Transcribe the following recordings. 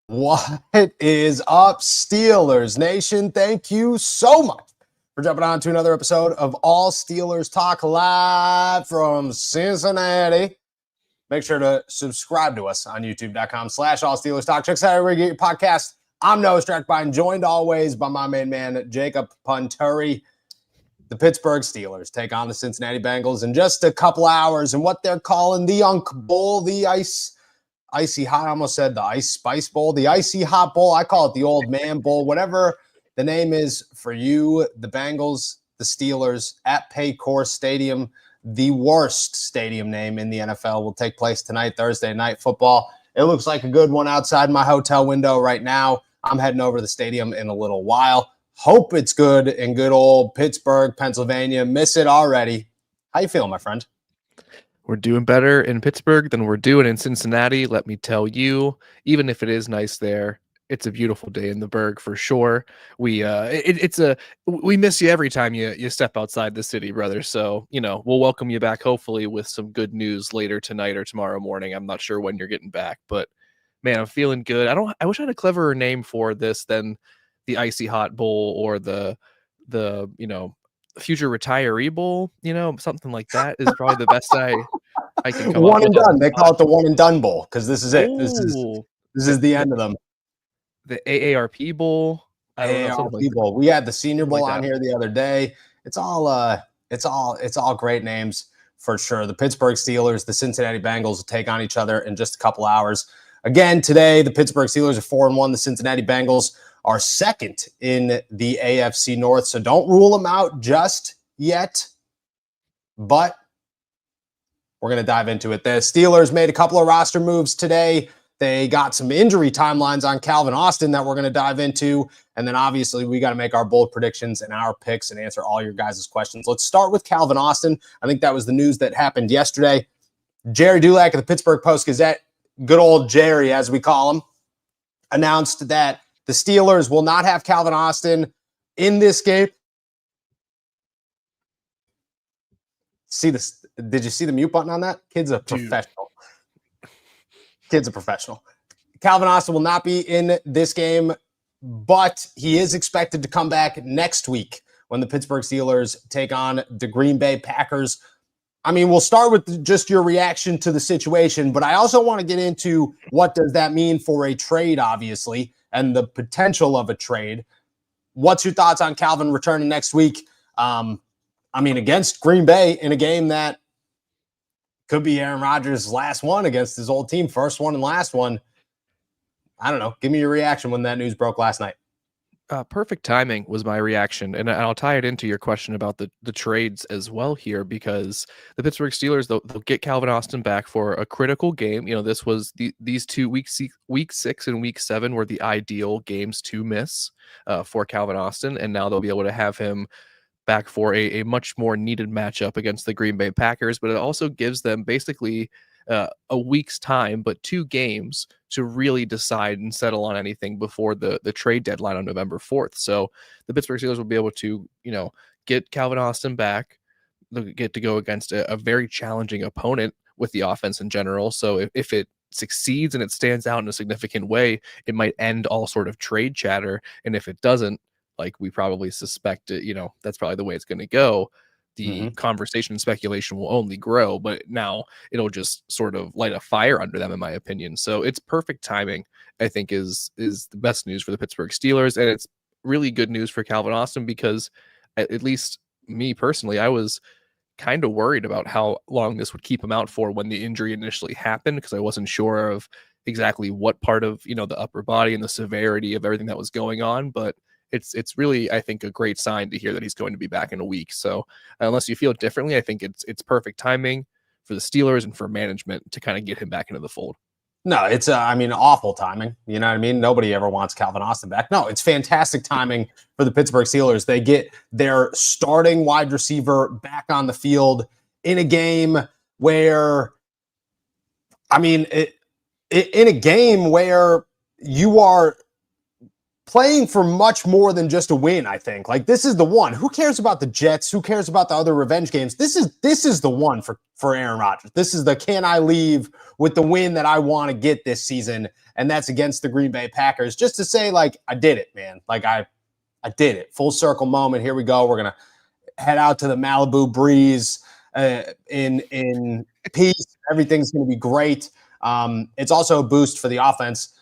What is up, Steelers Nation? Thank you so much for jumping on to another episode of All Steelers Talk live from Cincinnati. Make sure to subscribe to us on youtube.com/All Steelers Talk. Check us out everywhere you get your podcast. I'm Noah Strackbine, joined always by my main man, Jacob Punturi. The Pittsburgh Steelers take on the Cincinnati Bengals in just a couple hours in what they're calling the Unk Bowl, the Icy Hot, I almost said the Ice Spice Bowl, the Icy Hot Bowl. I call it the Old Man Bowl, whatever the name is for you. The Bengals, the Steelers at Paycor Stadium, the worst stadium name in the NFL, will take place tonight, Thursday Night Football. It looks like a good one outside my hotel window right now. I'm heading over to the stadium in a little while. Hope it's good in good old Pittsburgh, Pennsylvania. Miss it already. How you feeling, my friend? We're doing better in Pittsburgh than we're doing in Cincinnati, let me tell you. Even if it is nice there, it's a beautiful day in the Berg for sure. We miss you every time you step outside the city, brother. So, we'll welcome you back hopefully with some good news later tonight or tomorrow morning. I'm not sure when you're getting back, but man, I'm feeling good. I wish I had a cleverer name for this than the Icy Hot Bowl or the Future Retiree Bowl, something like that is probably the best I can come up with. One and done. They call it the one and done bowl because this is it. This is the end of them. The AARP Bowl. AARP Bowl. We had the Senior Bowl on here the other day. It's all great names for sure. The Pittsburgh Steelers, the Cincinnati Bengals will take on each other in just a couple hours. Again, today, the Pittsburgh Steelers are 4-1. The Cincinnati Bengals are second in the AFC North, so don't rule them out just yet. But we're going to dive into it. The Steelers made a couple of roster moves today. They got some injury timelines on Calvin Austin that we're going to dive into. And then obviously we got to make our bold predictions and our picks and answer all your guys' questions. Let's start with Calvin Austin. I think that was the news that happened yesterday. Jerry Dulac of the Pittsburgh Post-Gazette, good old Jerry as we call him, announced that the Steelers will not have Calvin Austin in this game. See this? Did you see the mute button on that? Kid's a professional. Kid's a professional. Calvin Austin will not be in this game, but he is expected to come back next week when the Pittsburgh Steelers take on the Green Bay Packers. I mean, we'll start with just your reaction to the situation, but I also want to get into what does that mean for a trade, obviously, and the potential of a trade. What's your thoughts on Calvin returning next week? Against Green Bay in a game that could be Aaron Rodgers' last one against his old team, first one and last one. I don't know. Give me your reaction when that news broke last night. Perfect timing was my reaction, and I'll tie it into your question about the trades as well here, because the Pittsburgh Steelers, they'll get Calvin Austin back for a critical game. This was these 2 weeks, week 6 and week 7 were the ideal games to miss for Calvin Austin, and now they'll be able to have him back for a much more needed matchup against the Green Bay Packers. But it also gives them basically a week's time, but 2 games to really decide and settle on anything before the trade deadline on November 4th. So the Pittsburgh Steelers will be able to, get Calvin Austin back. They'll get to go against a very challenging opponent with the offense in general. So if it succeeds and it stands out in a significant way, it might end all sort of trade chatter. And if it doesn't, like we probably suspect it, that's probably the way it's going to go. The conversation and speculation will only grow, but now it'll just sort of light a fire under them, in my opinion. So it's perfect timing, I think, is the best news for the Pittsburgh Steelers. And it's really good news for Calvin Austin because, at least me personally, I was kind of worried about how long this would keep him out for when the injury initially happened, because I wasn't sure of exactly what part of, the upper body and the severity of everything that was going on. But it's really, I think, a great sign to hear that he's going to be back in a week. So unless you feel differently, I think it's perfect timing for the Steelers and for management to kind of get him back into the fold. No, it's awful timing. You know what I mean? Nobody ever wants Calvin Austin back. No, it's fantastic timing for the Pittsburgh Steelers. They get their starting wide receiver back on the field in a game where, in a game where you are playing for much more than just a win, I think. Like, this is the one. Who cares about the Jets? Who cares about the other revenge games? This is the one for for Aaron Rodgers. This is the can I leave with the win that I want to get this season, and that's against the Green Bay Packers. Just to say, like, I did it, man. Like, I did it. Full circle moment. Here we go. We're going to head out to the Malibu breeze in peace. Everything's going to be great. It's also a boost for the offense.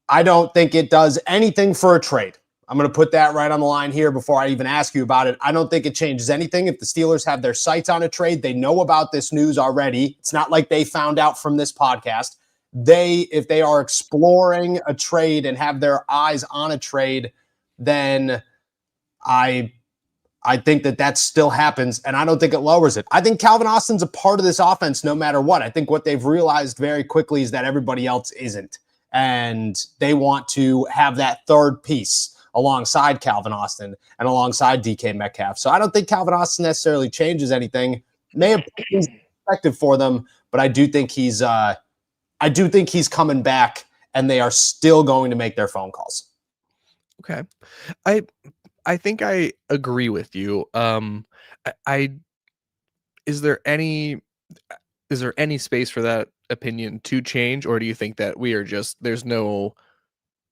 I don't think it does anything for a trade. I'm going to put that right on the line here before I even ask you about it. I don't think it changes anything. If the Steelers have their sights on a trade, they know about this news already. It's not like they found out from this podcast. If they are exploring a trade and have their eyes on a trade, then I think that still happens, and I don't think it lowers it. I think Calvin Austin's a part of this offense no matter what. I think what they've realized very quickly is that everybody else isn't, and they want to have that third piece alongside Calvin Austin and alongside DK Metcalf. So I don't think Calvin Austin necessarily changes anything. May have been effective for them, but I do think he's coming back, and they are still going to make their phone calls. Okay. I think I agree with you. Is there any space for that opinion to change, or do you think that there's no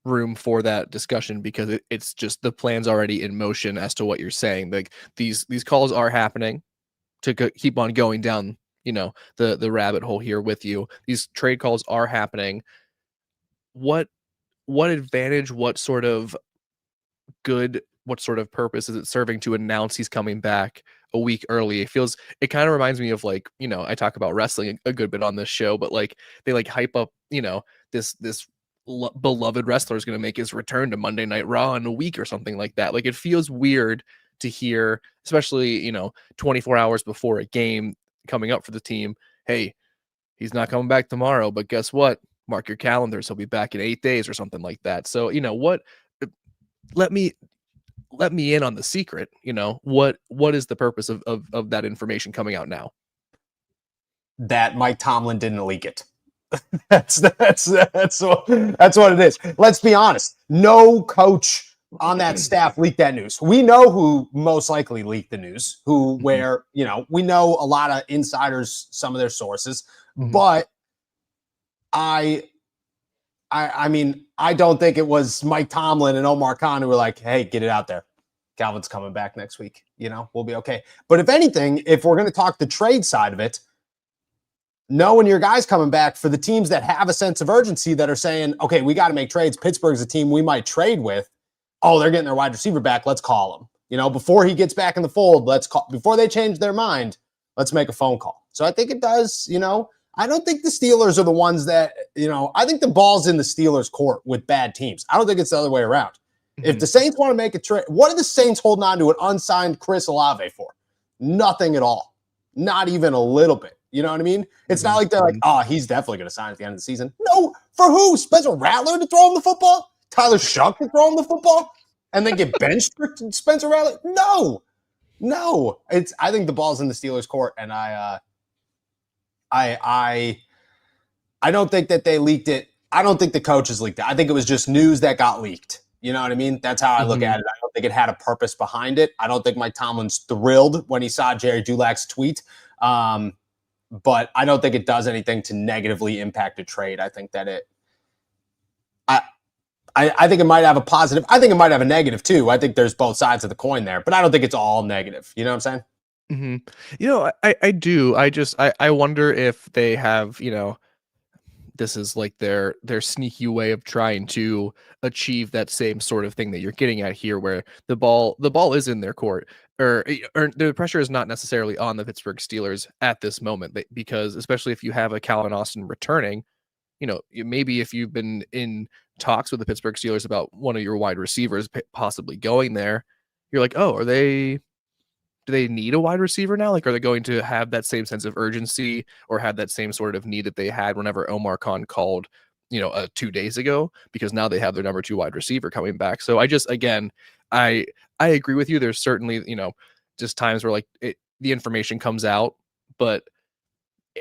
room for that discussion because it's just the plan's already in motion as to what you're saying? Like these calls are happening to keep on going down, the rabbit hole here with you. These trade calls are happening. What advantage, what sort of purpose is it serving to announce he's coming back a week early? It kind of reminds me of, like, I talk about wrestling a good bit on this show, but like they like hype up, this beloved wrestler is going to make his return to Monday Night Raw in a week or something like that. Like, it feels weird to hear, especially 24 hours before a game coming up for the team, hey, he's not coming back tomorrow, but guess what, mark your calendars, he'll be back in 8 days or something like that. So let me in on the secret. What is the purpose of that information coming out now? That Mike Tomlin didn't leak it. That's what it is. Let's be honest. No coach on that staff leaked that news. We know who most likely leaked the news, where, we know a lot of insiders, some of their sources, but I mean, I don't think it was Mike Tomlin and Omar Khan who were like, hey, get it out there. Calvin's coming back next week. We'll be okay. But if anything, if we're going to talk the trade side of it, knowing your guys coming back, for the teams that have a sense of urgency that are saying, okay, we got to make trades. Pittsburgh's a team we might trade with. Oh, they're getting their wide receiver back. Let's call him. Before he gets back in the fold, before they change their mind, let's make a phone call. So I think it does, I don't think the Steelers are the ones that, I think the ball's in the Steelers' court with bad teams. I don't think it's the other way around. If the Saints want to make a trade, what are the Saints holding on to an unsigned Chris Olave for? Nothing at all. Not even a little bit. You know what I mean? It's not like they're like, oh, he's definitely going to sign at the end of the season. No, for who? Spencer Rattler to throw him the football? Tyler Shuck to throw him the football? And then get benched for Spencer Rattler? No. I think the ball's in the Steelers' court, and I don't think that they leaked it. I don't think the coaches leaked it. I think it was just news that got leaked. You know what I mean? That's how I look at it. I don't think it had a purpose behind it. I don't think Mike Tomlin's thrilled when he saw Jerry Dulac's tweet. But I don't think it does anything to negatively impact a trade. I think that I think it might have a positive. I think it might have a negative too. I think there's both sides of the coin there, but I don't think it's all negative. You know what I'm saying? I do. I wonder if they have, this is like their sneaky way of trying to achieve that same sort of thing that you're getting at here, where the ball is in their court, or the pressure is not necessarily on the Pittsburgh Steelers at this moment, because especially if you have a Calvin Austin returning, maybe if you've been in talks with the Pittsburgh Steelers about one of your wide receivers possibly going there, you're like, oh, do they need a wide receiver now? Like, are they going to have that same sense of urgency or have that same sort of need that they had whenever Omar Khan called, 2 days ago? Because now they have their number 2 wide receiver coming back. So I agree with you. There's certainly, just times where the information comes out, but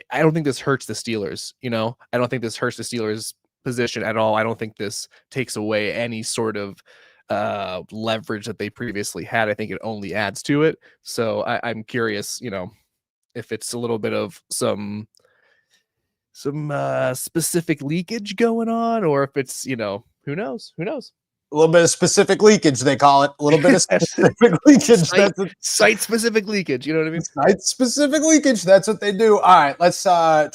I don't think this hurts the Steelers. I don't think this hurts the Steelers' position at all. I don't think this takes away any sort of leverage that they previously had. I think it only adds to it. So I'm curious, if it's a little bit of some specific leakage going on, or if it's, who knows? A little bit of specific leakage, they call it. A little bit of specific leakage. Site-specific leakage, you know what I mean? Site-specific leakage, that's what they do. All right, let's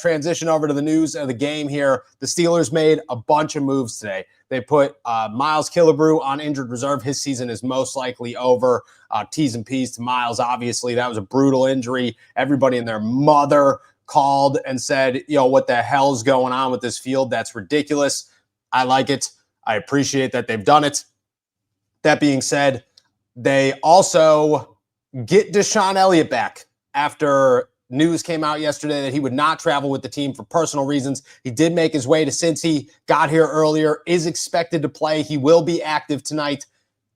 transition over to the news of the game here. The Steelers made a bunch of moves today. They put Miles Killebrew on injured reserve. His season is most likely over. T's and P's to Miles, obviously. That was a brutal injury. Everybody and their mother called and said, what the hell's going on with this field? That's ridiculous. I like it. I appreciate that they've done it. That being said, they also get Deshaun Elliott back after news came out yesterday that he would not travel with the team for personal reasons. He did make his way to Cincy, got here earlier, is expected to play. He will be active tonight.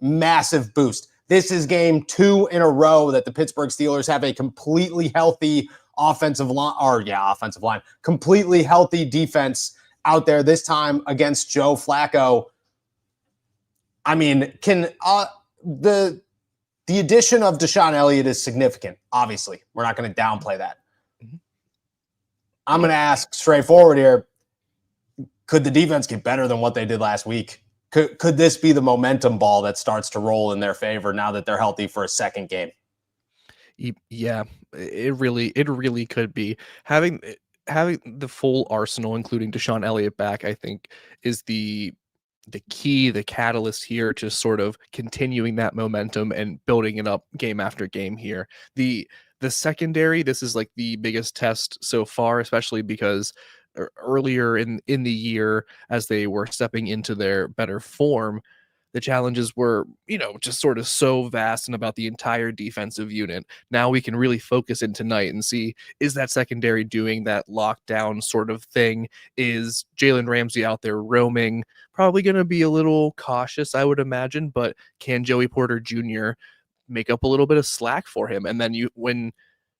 Massive boost. This is game 2 in a row that the Pittsburgh Steelers have a completely healthy completely healthy defense out there, this time against Joe Flacco. I mean, the addition of Deshaun Elliott is significant, obviously. We're not going to downplay that. I'm going to ask straightforward here. Could the defense get better than what they did last week? Could this be the momentum ball that starts to roll in their favor now that they're healthy for a second game? Yeah, it really could be. Having the full arsenal, including Deshaun Elliott back, I think is the key, the catalyst here to sort of continuing that momentum and building it up game after game here. The secondary, this is like the biggest test so far, especially because earlier in the year, as they were stepping into their better form, the challenges were, just sort of so vast and about the entire defensive unit. Now we can really focus in tonight and see, is that secondary doing that lockdown sort of thing? Is Jalen Ramsey out there roaming? Probably going to be a little cautious, I would imagine, but can Joey Porter Jr. make up a little bit of slack for him? And then when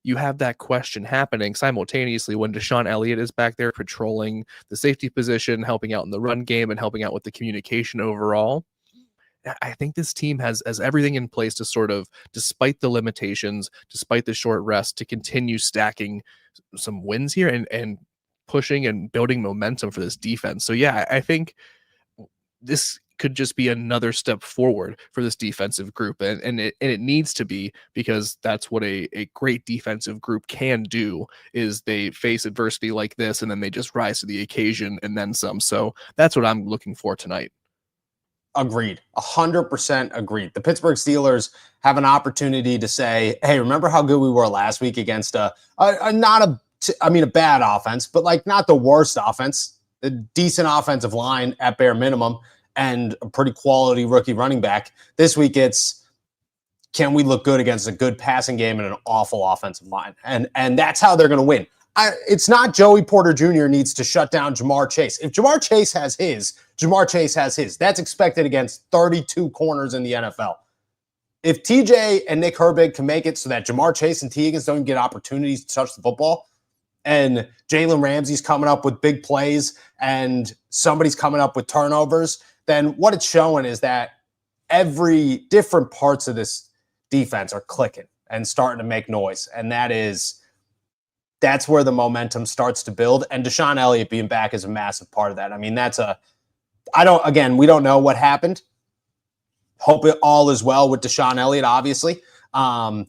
you have that question happening simultaneously, when Deshaun Elliott is back there patrolling the safety position, helping out in the run game and helping out with the communication overall, I think this team has everything in place to sort of, despite the limitations, despite the short rest, to continue stacking some wins here and pushing and building momentum for this defense. So yeah, I think this could just be another step forward for this defensive group, and it needs to be, because that's what a great defensive group can do, is they face adversity like this and then they just rise to the occasion and then some. So that's what I'm looking for tonight. Agreed. 100% agreed. The Pittsburgh Steelers have an opportunity to say, hey, remember how good we were last week against a bad offense, but like not the worst offense, a decent offensive line at bare minimum, and a pretty quality rookie running back. This week it's, can we look good against a good passing game and an awful offensive line? And that's how they're going to win. It's not Joey Porter Jr. needs to shut down Jamar Chase. If Jamar Chase has his, Jamar Chase has his. That's expected against 32 corners in the NFL. If TJ and Nick Herbig can make it so that Jamar Chase and T. Higgins don't get opportunities to touch the football, and Jalen Ramsey's coming up with big plays and somebody's coming up with turnovers, then what it's showing is that every different parts of this defense are clicking and starting to make noise. And that's where the momentum starts to build. And Deshaun Elliott being back is a massive part of that. I mean, we don't know what happened. Hope it all is well with Deshaun Elliott, obviously. And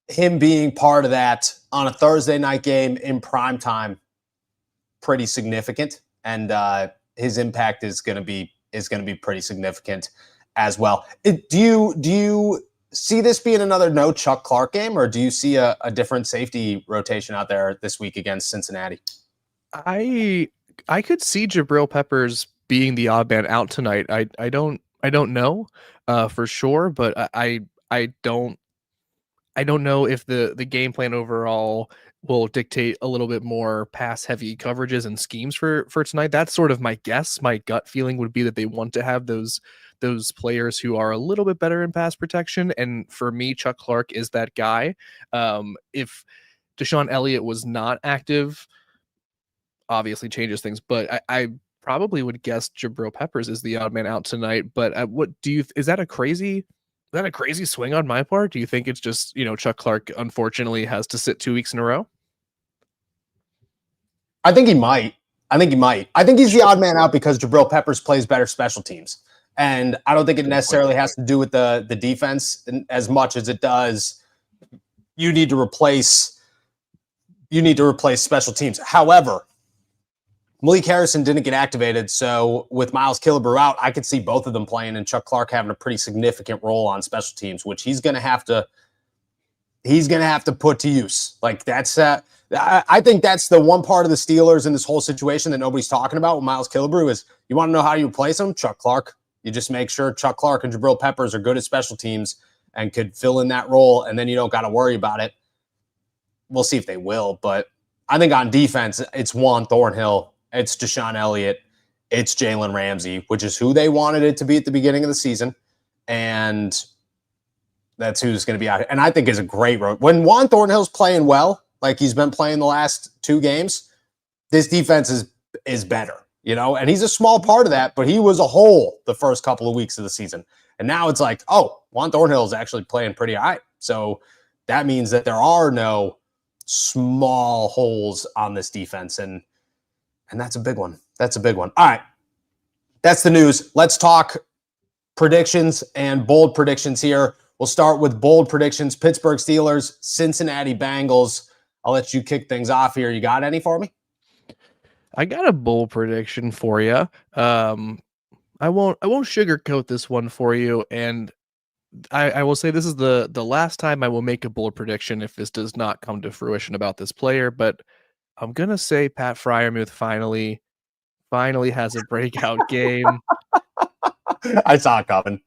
him being part of that on a Thursday night game in prime time, pretty significant. And his impact is going to be pretty significant as well. Do you see this being another no Chuck Clark game, or do you see a different safety rotation out there this week against Cincinnati? I could see Jabril Peppers being the odd man out tonight. I don't know for sure, but I don't know if the game plan overall will dictate a little bit more pass heavy coverages and schemes for tonight. That's sort of my guess. My gut feeling would be that they want to have those players who are a little bit better in pass protection. And for me, Chuck Clark is that guy. If Deshaun Elliott was not active, obviously changes things, but I probably would guess Jabril Peppers is the odd man out tonight. But is that a crazy that a crazy swing on my part? Do you think it's just, Chuck Clark unfortunately has to sit 2 weeks in a row? I think he might. I think he's the odd man out because Jabril Peppers plays better special teams. And I don't think it necessarily has to do with the defense as much as it does. You need to replace special teams. However, Malik Harrison didn't get activated, so with Miles Killebrew out, I could see both of them playing and Chuck Clark having a pretty significant role on special teams, which he's going to have to put to use. Like that's I think that's the one part of the Steelers in this whole situation that nobody's talking about with Miles Killebrew is you want to know how you replace him? Chuck Clark. You just make sure Chuck Clark and Jabril Peppers are good at special teams and could fill in that role, and then you don't got to worry about it. We'll see if they will, but I think on defense, it's Juan Thornhill, it's Deshaun Elliott, it's Jalen Ramsey, which is who they wanted it to be at the beginning of the season, and that's who's going to be out here. And I think is a great road. When Juan Thornhill's playing well, like he's been playing the last 2 games, this defense is better, and he's a small part of that, but he was a whole the first couple of weeks of the season. And now it's like, oh, Juan Thornhill is actually playing pretty high. So that means that there are no small holes on this defense. And that's a big one. That's a big one. All right. That's the news. Let's talk predictions and bold predictions here. We'll start with bold predictions. Pittsburgh Steelers, Cincinnati Bengals. I'll let you kick things off here. You got any for me? I got a bold prediction for you. I won't sugarcoat this one for you, and I will say this is the last time I will make a bold prediction if this does not come to fruition about this player. But I'm gonna say Pat Freiermuth finally has a breakout game. I saw it coming.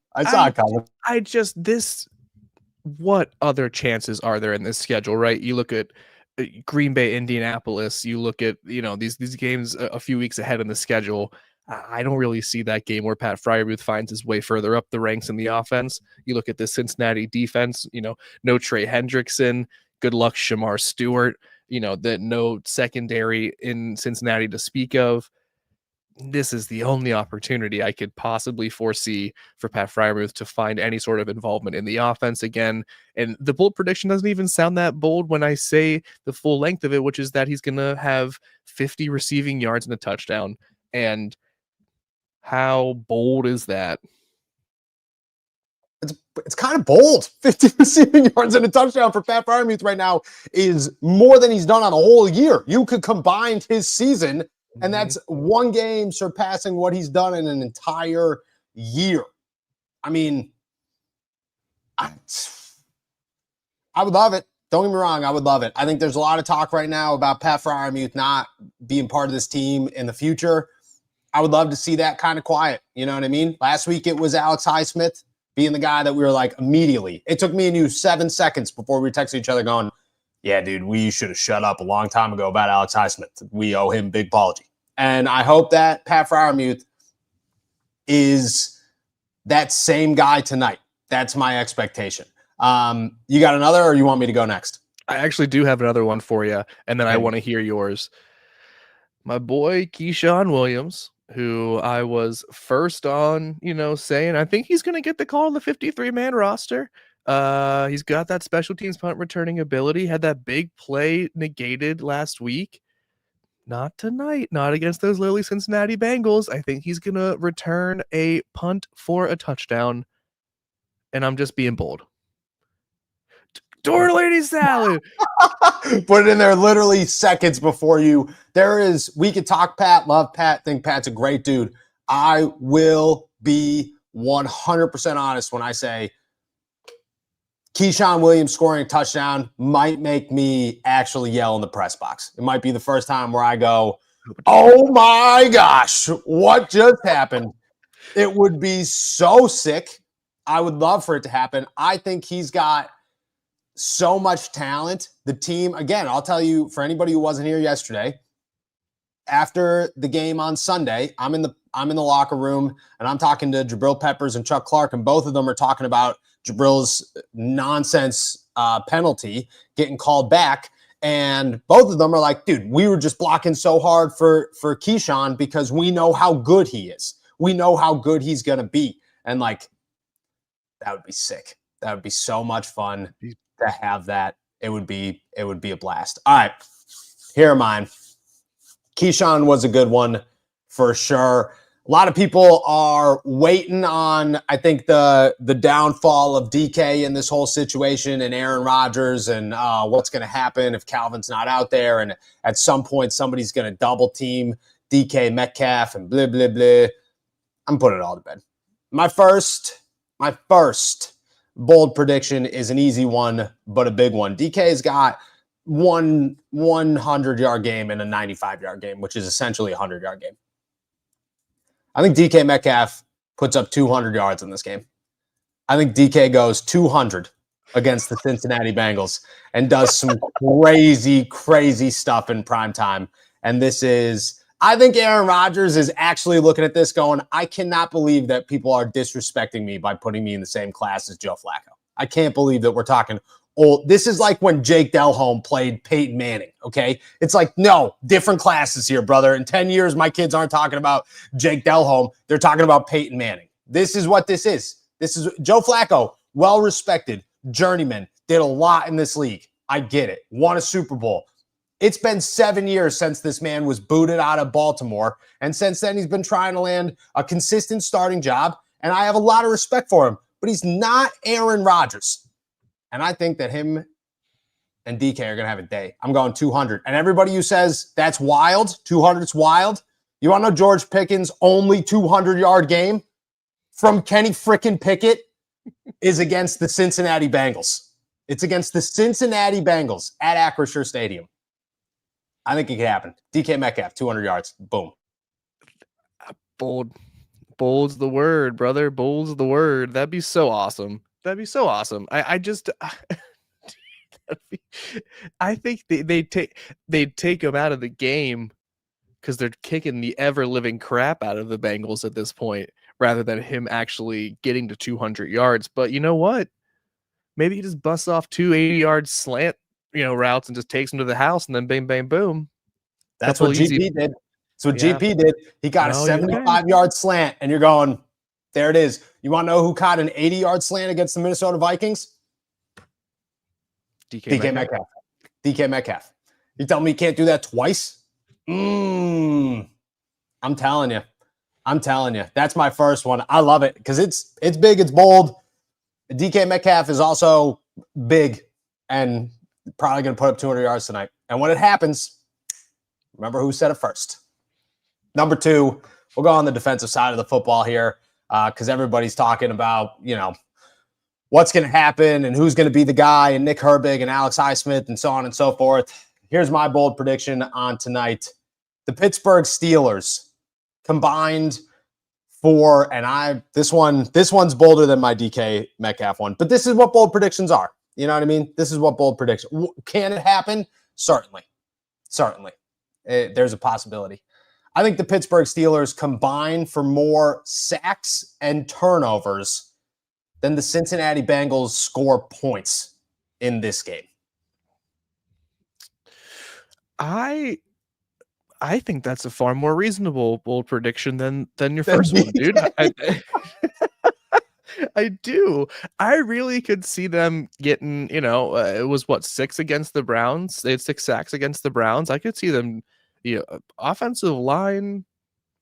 What other chances are there in this schedule, right? You look at Green Bay, Indianapolis, you look at, these games a few weeks ahead in the schedule. I don't really see that game where Pat Freiermuth finds his way further up the ranks in the offense. You look at the Cincinnati defense, no Trey Hendrickson, good luck Shamar Stewart, no secondary in Cincinnati to speak of. This is the only opportunity I could possibly foresee for Pat Freiermuth to find any sort of involvement in the offense again. And the bold prediction doesn't even sound that bold when I say the full length of it, which is that he's going to have 50 receiving yards and a touchdown. And how bold is that? It's kind of bold. 50 receiving yards and a touchdown for Pat Freiermuth right now is more than he's done on a whole year. You could combine his season, and that's one game surpassing what he's done in an entire year. I mean, I would love it. Don't get me wrong. I would love it. I think there's a lot of talk right now about Pat Freiermuth not being part of this team in the future. I would love to see that kind of quiet. You know what I mean? Last week it was Alex Highsmith being the guy that we were like immediately. It took me and you 7 seconds before we texted each other going, yeah, dude, we should have shut up a long time ago about Alex Highsmith. We owe him a big apology. And I hope that Pat Freiermuth is that same guy tonight. That's my expectation. You got another, or you want me to go next? I actually do have another one for you, and then I want to hear yours. My boy Keyshawn Williams, who I was first on, saying I think he's going to get the call on the 53-man roster. He's got that special teams punt returning ability, had that big play negated last week. Not tonight, not against those lowly Cincinnati Bengals. I think he's going to return a punt for a touchdown, and I'm just being bold. Tortellini salad. Put it in there literally seconds before you. We could talk Pat, love Pat, think Pat's a great dude. I will be 100% honest when I say Keyshawn Williams scoring a touchdown might make me actually yell in the press box. It might be the first time where I go, oh my gosh, what just happened? It would be so sick. I would love for it to happen. I think he's got so much talent. The team, again, I'll tell you, for anybody who wasn't here yesterday, after the game on Sunday, I'm in the locker room and I'm talking to Jabril Peppers and Chuck Clark, and both of them are talking about Jabril's nonsense penalty getting called back. And both of them are like, dude, we were just blocking so hard for Keyshawn because we know how good he is. We know how good he's going to be. And like, That would be sick. That would be so much fun to have that. It would be a blast. All right, here are mine. Keyshawn was a good one for sure. A lot of people are waiting on, I think, the downfall of DK in this whole situation and Aaron Rodgers and what's going to happen if Calvin's not out there. And at some point, somebody's going to double team DK Metcalf and blah, blah, blah. I'm putting it all to bed. My first bold prediction is an easy one, but a big one. DK's got one 100-yard game and a 95-yard game, which is essentially a 100-yard game. I think DK Metcalf puts up 200 yards in this game. I think DK goes 200 against the Cincinnati Bengals and does some crazy, crazy stuff in prime time. And I think Aaron Rodgers is actually looking at this going, I cannot believe that people are disrespecting me by putting me in the same class as Joe Flacco. I can't believe that we're talking old. This is like when Jake Delhomme played Peyton Manning, okay? It's like, no, different classes here, brother. In 10 years, my kids aren't talking about Jake Delhomme. They're talking about Peyton Manning. This is what this is. This is Joe Flacco, well-respected, journeyman, did a lot in this league. I get it. Won a Super Bowl. It's been 7 years since this man was booted out of Baltimore, and since then he's been trying to land a consistent starting job, and I have a lot of respect for him, but he's not Aaron Rodgers. And I think that him and DK are going to have a day. I'm going 200. And everybody who says that's wild, 200's wild, you want to know George Pickens' only 200-yard game from Kenny frickin' Pickett is against the Cincinnati Bengals. It's against the Cincinnati Bengals at Acrisure Stadium. I think it could happen. DK Metcalf, 200 yards. Boom. Bold. Bold's the word, brother. Bold's the word. That'd be so awesome. That'd be so awesome. I think they'd take him out of the game because they're kicking the ever-living crap out of the Bengals at this point, rather than him actually getting to 200 yards. But you know what? Maybe he just busts off 2 80-yard slant, routes and just takes him to the house, and then bang, bang, boom. That's what GP did. That's what GP did. He got a 75-yard slant, and you're going, there it is. You want to know who caught an 80-yard slant against the Minnesota Vikings? DK Metcalf. DK Metcalf. You tell me you can't do that twice? I'm telling you. That's my first one. I love it because it's big, it's bold. DK Metcalf is also big and probably going to put up 200 yards tonight. And when it happens, remember who said it first. Number 2, we'll go on the defensive side of the football here because everybody's talking about, what's going to happen and who's going to be the guy and Nick Herbig and Alex Highsmith and so on and so forth. Here's my bold prediction on tonight. The Pittsburgh Steelers combined for, and this one's bolder than my DK Metcalf one, but this is what bold predictions are. You know what I mean? This is what bold prediction. Can it happen? Certainly. There's a possibility. I think the Pittsburgh Steelers combine for more sacks and turnovers than the Cincinnati Bengals score points in this game. I think that's a far more reasonable bold prediction than your first one, dude. I do. I really could see them getting, it was 6 against the Browns. They had 6 sacks against the Browns. I could see them, offensive line,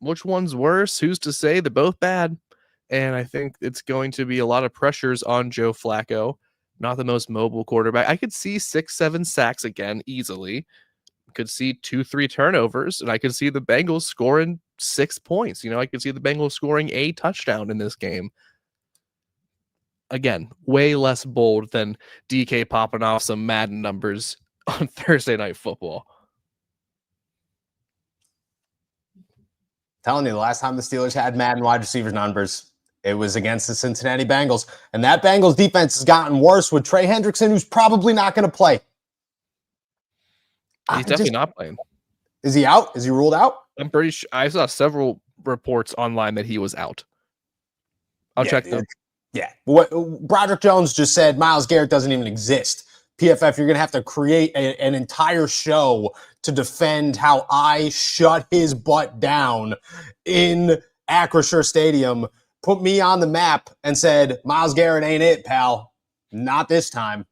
which one's worse? Who's to say? They're both bad. And I think it's going to be a lot of pressures on Joe Flacco, not the most mobile quarterback. I could see 6-7 sacks again easily. Could see 2-3 turnovers, and I could see the Bengals scoring 6 points. I could see the Bengals scoring a touchdown in this game. Again, way less bold than DK popping off some Madden numbers on Thursday Night Football. Telling you, the last time the Steelers had Madden wide receivers numbers, it was against the Cincinnati Bengals. And that Bengals defense has gotten worse with Trey Hendrickson, who's probably not going to play. He's definitely not playing. Is he out? Is he ruled out? I'm pretty sure. I saw several reports online that he was out. I'll check them. Yeah. What Broderick Jones just said, Myles Garrett doesn't even exist. PFF, you're going to have to create an entire show to defend how I shut his butt down in Acrisure Stadium put me on the map and said, Myles Garrett ain't it, pal. Not this time.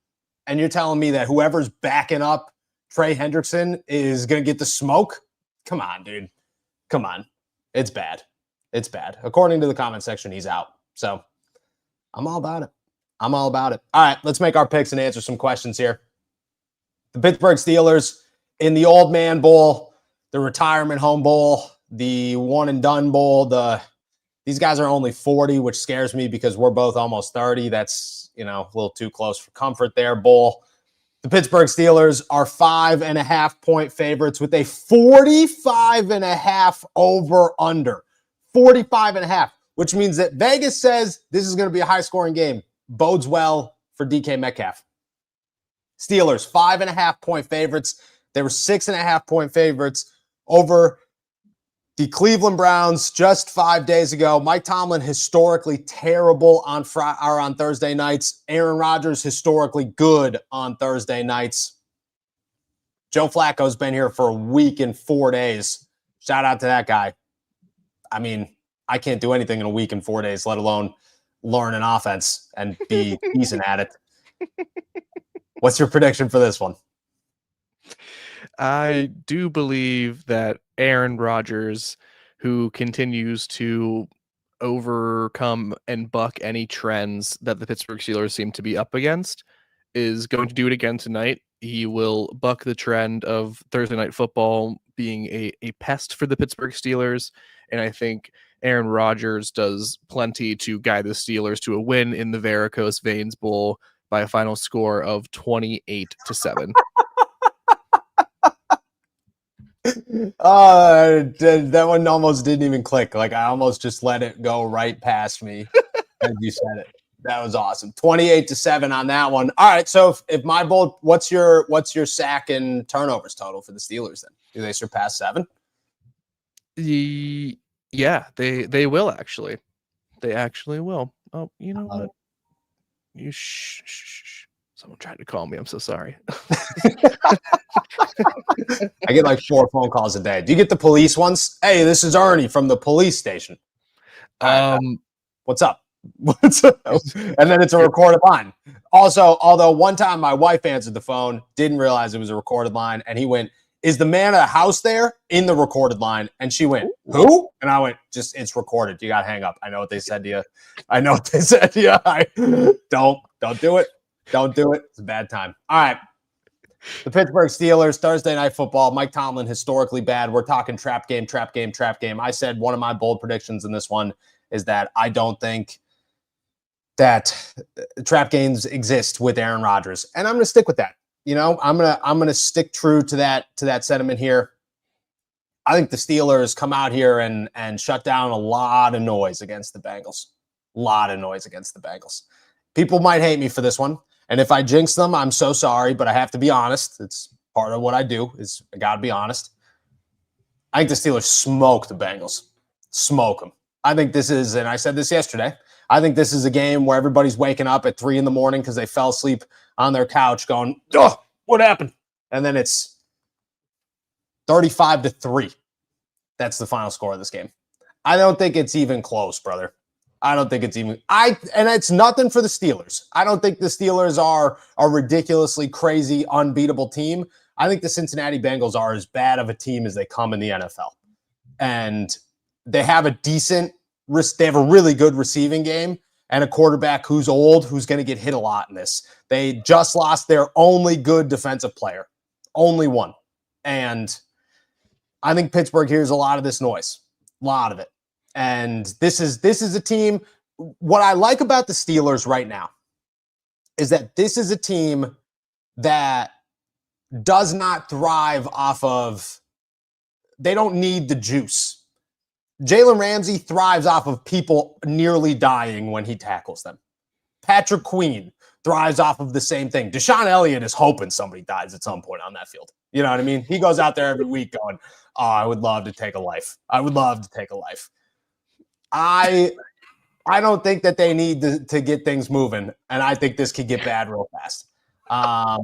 And you're telling me that whoever's backing up Trey Hendrickson is going to get the smoke? Come on, dude. Come on. It's bad. It's bad. According to the comment section, he's out. So I'm all about it. I'm all about it. All right, let's make our picks and answer some questions here. The Pittsburgh Steelers in the Old Man Bowl, the Retirement Home Bowl, the One and Done Bowl. These guys are only 40, which scares me because we're both almost 30. That's, a little too close for comfort there, Bowl. The Pittsburgh Steelers are 5.5-point favorites with a 45.5 over-under. 45.5, which means that Vegas says this is going to be a high-scoring game. Bodes well for DK Metcalf. Steelers, 5.5-point favorites. They were 6.5-point favorites over the Cleveland Browns just 5 days ago. Mike Tomlin, historically terrible on Thursday nights. Aaron Rodgers, historically good on Thursday nights. Joe Flacco's been here for a week and 4 days. Shout out to that guy. I mean, I can't do anything in a week and 4 days, let alone learn an offense and be decent at it. What's your prediction for this one? I do believe that Aaron Rodgers, who continues to overcome and buck any trends that the Pittsburgh Steelers seem to be up against, is going to do it again tonight. He will buck the trend of Thursday Night Football being a pest for the Pittsburgh Steelers. And I think Aaron Rodgers does plenty to guide the Steelers to a win in the Varicose Veins Bowl by a final score of 28-7. That one almost didn't even click. Like I almost just let it go right past me as you said it. That was awesome. 28-7 on that one. All right. So if my bold, what's your sack and turnovers total for the Steelers then? Do they surpass 7? Yeah, they will actually. They actually will. Oh, you know what? You shh. Someone tried to call me. I'm so sorry. I get like 4 phone calls a day. Do you get the police ones? Hey, this is Ernie from the police station. What's up? What's up? And then it's a recorded line. Also, although one time my wife answered the phone, didn't realize it was a recorded line, and he went, "Is the man of the house there?" in the recorded line. And she went, "Who?" And I went, "Just it's recorded. You got to hang up. I know what they said to you. Don't do it. Don't do it. It's a bad time." All right. The Pittsburgh Steelers, Thursday Night Football. Mike Tomlin, historically bad. We're talking trap game. I said one of my bold predictions in this one is that I don't think that trap games exist with Aaron Rodgers. And I'm going to stick with that. I'm going to stick true to that sentiment here. I think the Steelers come out here and shut down a lot of noise against the Bengals. People might hate me for this one. And if I jinx them, I'm so sorry, but I have to be honest. It's part of what I do is I got to be honest. I think the Steelers smoke the Bengals. Smoke them. I think this is, and I said this yesterday, I think this is a game where everybody's waking up at 3 a.m. because they fell asleep on their couch going, "Oh, what happened?" And then it's 35-3. That's the final score of this game. I don't think it's even close, brother. I don't think it's even and it's nothing for the Steelers. I don't think the Steelers are a ridiculously crazy, unbeatable team. I think the Cincinnati Bengals are as bad of a team as they come in the NFL. And they have a really good receiving game and a quarterback who's old, who's going to get hit a lot in this. They just lost their only good defensive player. Only one. And I think Pittsburgh hears a lot of this noise. A lot of it. And this is a team. What I like about the Steelers right now is that this is a team that does not thrive off of, they don't need the juice. Jalen Ramsey thrives off of people nearly dying when he tackles them. Patrick Queen thrives off of the same thing. Deshaun Elliott is hoping somebody dies at some point on that field. You know what I mean? He goes out there every week going, "Oh, I would love to take a life. I don't think that they need to get things moving, and I think this could get bad real fast. I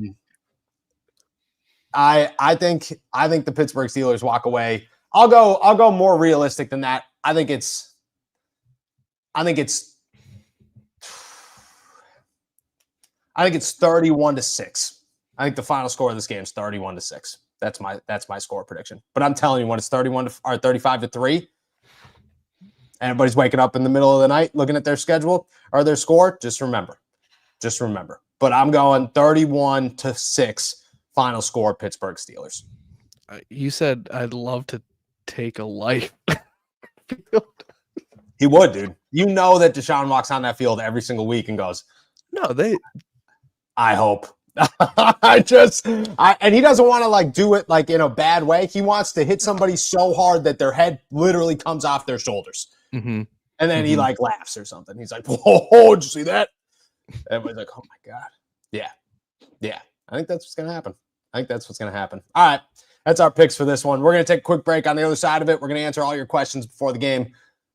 think the Pittsburgh Steelers walk away. I'll go more realistic than that. I think it's I think it's 31-6. I think the final score of this game is 31-6. That's my score prediction. But I'm telling you, when it's 35-3, and everybody's waking up in the middle of the night looking at their schedule or their score, just remember. But I'm going 31-6 final score, Pittsburgh Steelers. You said I'd love to take a life. He would, dude. You know that Deshaun walks on that field every single week and goes, No, I hope. And he doesn't want to like do it like in a bad way. He wants to hit somebody so hard that their head literally comes off their shoulders. Mm-hmm. And then he like laughs or something. He's like, "Whoa, did you see that?" Everybody's like, "Oh my God." Yeah. I think that's what's going to happen. All right. That's our picks for this one. We're going to take a quick break. On the other side of it, we're going to answer all your questions before the game.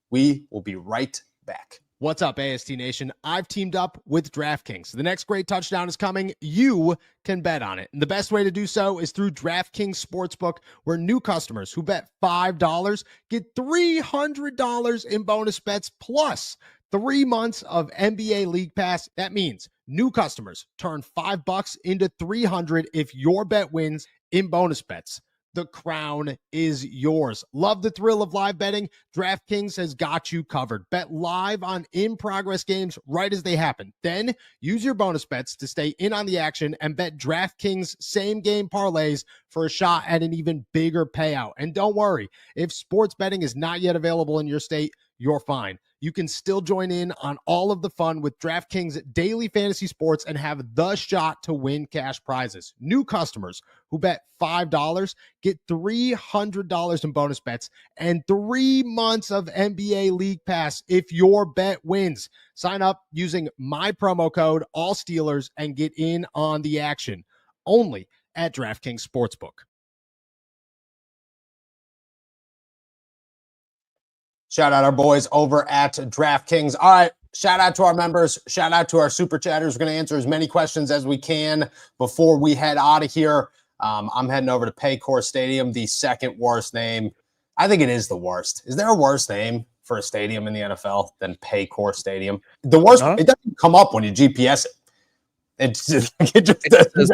We will be right back. What's up, AST Nation? I've teamed up with DraftKings. The next great touchdown is coming. You can bet on it. And the best way to do so is through DraftKings Sportsbook, where new customers who bet $5 get $300 in bonus bets plus 3 months of NBA League Pass. That means new customers turn $5 into $300 if your bet wins in bonus bets. The crown is yours. Love the thrill of live betting? DraftKings has got you covered. Bet live on in-progress games right as they happen. Then use your bonus bets to stay in on the action and bet DraftKings same-game parlays for a shot at an even bigger payout. And don't worry, if sports betting is not yet available in your state, you're fine. You can still join in on all of the fun with DraftKings daily fantasy sports and have the shot to win cash prizes. New customers who bet $5 get $300 in bonus bets and 3 months of NBA League Pass if your bet wins. Sign up using my promo code ALLSteelers and get in on the action. Only at DraftKings Sportsbook. Shout out our boys over at DraftKings. All right. Shout out to our members. Shout out to our super chatters. We're going to answer as many questions as we can before we head out of here. I'm heading over to Paycor Stadium, the second worst name. I think it is the worst. Is there a worse name for a stadium in the NFL than Paycor Stadium? The worst, it doesn't come up when you GPS it. It just says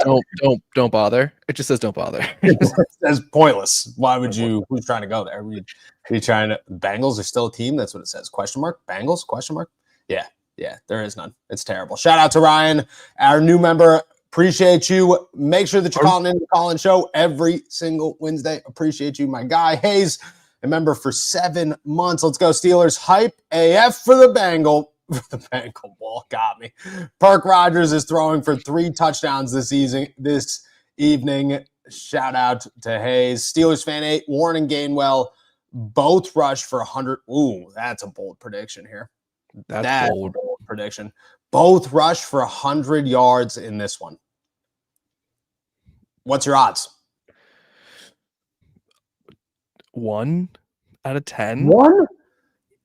don't bother. It just says don't bother. It says pointless. Why would you? Who's trying to go there? Are you trying to? Bengals are still a team. That's what it says. Question mark. Bengals? Question mark. Yeah. There is none. It's terrible. Shout out to Ryan, our new member. Appreciate you. Make sure that you're calling in the call-in show every single Wednesday. Appreciate you, my guy. Hayes, a member for 7 months. Let's go Steelers. Hype AF for the Bengal. The Bengal ball got me. Park Rogers is throwing for 3 touchdowns this evening. Shout out to Hayes. Steelers fan 8, Warren and Gainwell both rush for 100. Ooh, that's a bold prediction here. That's bold. A bold prediction. Both rush for 100 yards in this one. What's your odds? 1 out of 10. 1?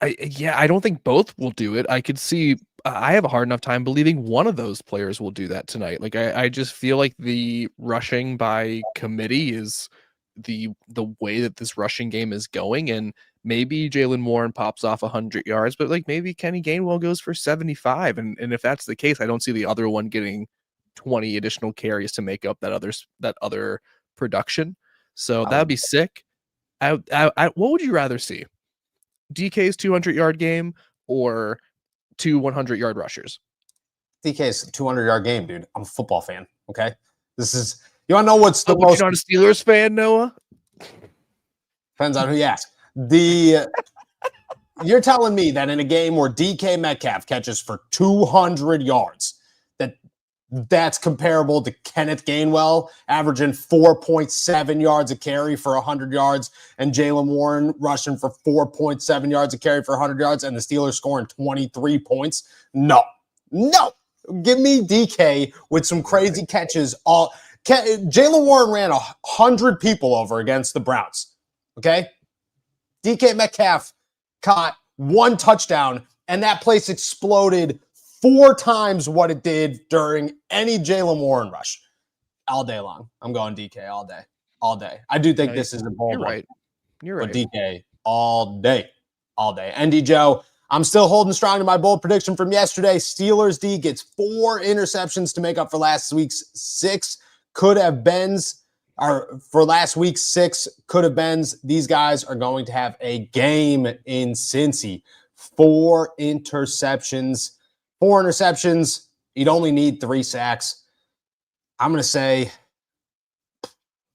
I don't think both will do it. I could see. I have a hard enough time believing one of those players will do that tonight. Like I just feel like the rushing by committee is the way that this rushing game is going, and maybe Jalen Warren pops off 100 yards, but like maybe Kenny Gainwell goes for 75, and if that's the case, I don't see the other one getting 20 additional carries to make up that other production. So that'd be sick. What would you rather see? DK's 200-yard game or 2 100-yard rushers? DK's 200-yard game, dude. I'm a football fan. Okay, this is. You want to know what's the most? You're not a Steelers fan, Noah? Depends on who you ask. You're telling me that in a game where DK Metcalf catches for 200 yards, that's comparable to Kenneth Gainwell averaging 4.7 yards a carry for 100 yards and Jalen Warren rushing for 4.7 yards a carry for 100 yards and the Steelers scoring 23 points? No. Give me DK with some crazy catches. Jalen Warren ran 100 people over against the Browns. Okay? DK Metcalf caught 1 touchdown, and that place exploded 4 times what it did during any Jalen Warren rush. All day long. I'm going DK all day. I do think this is a bold one. You're right. But DK all day. ND Joe, I'm still holding strong to my bold prediction from yesterday. Steelers D gets 4 interceptions to make up for last week's 6 could have beens. Or for last week's 6 could have beens. These guys are going to have a game in Cincy. 4 interceptions. 4 interceptions. You'd only need 3 sacks. I'm going to say,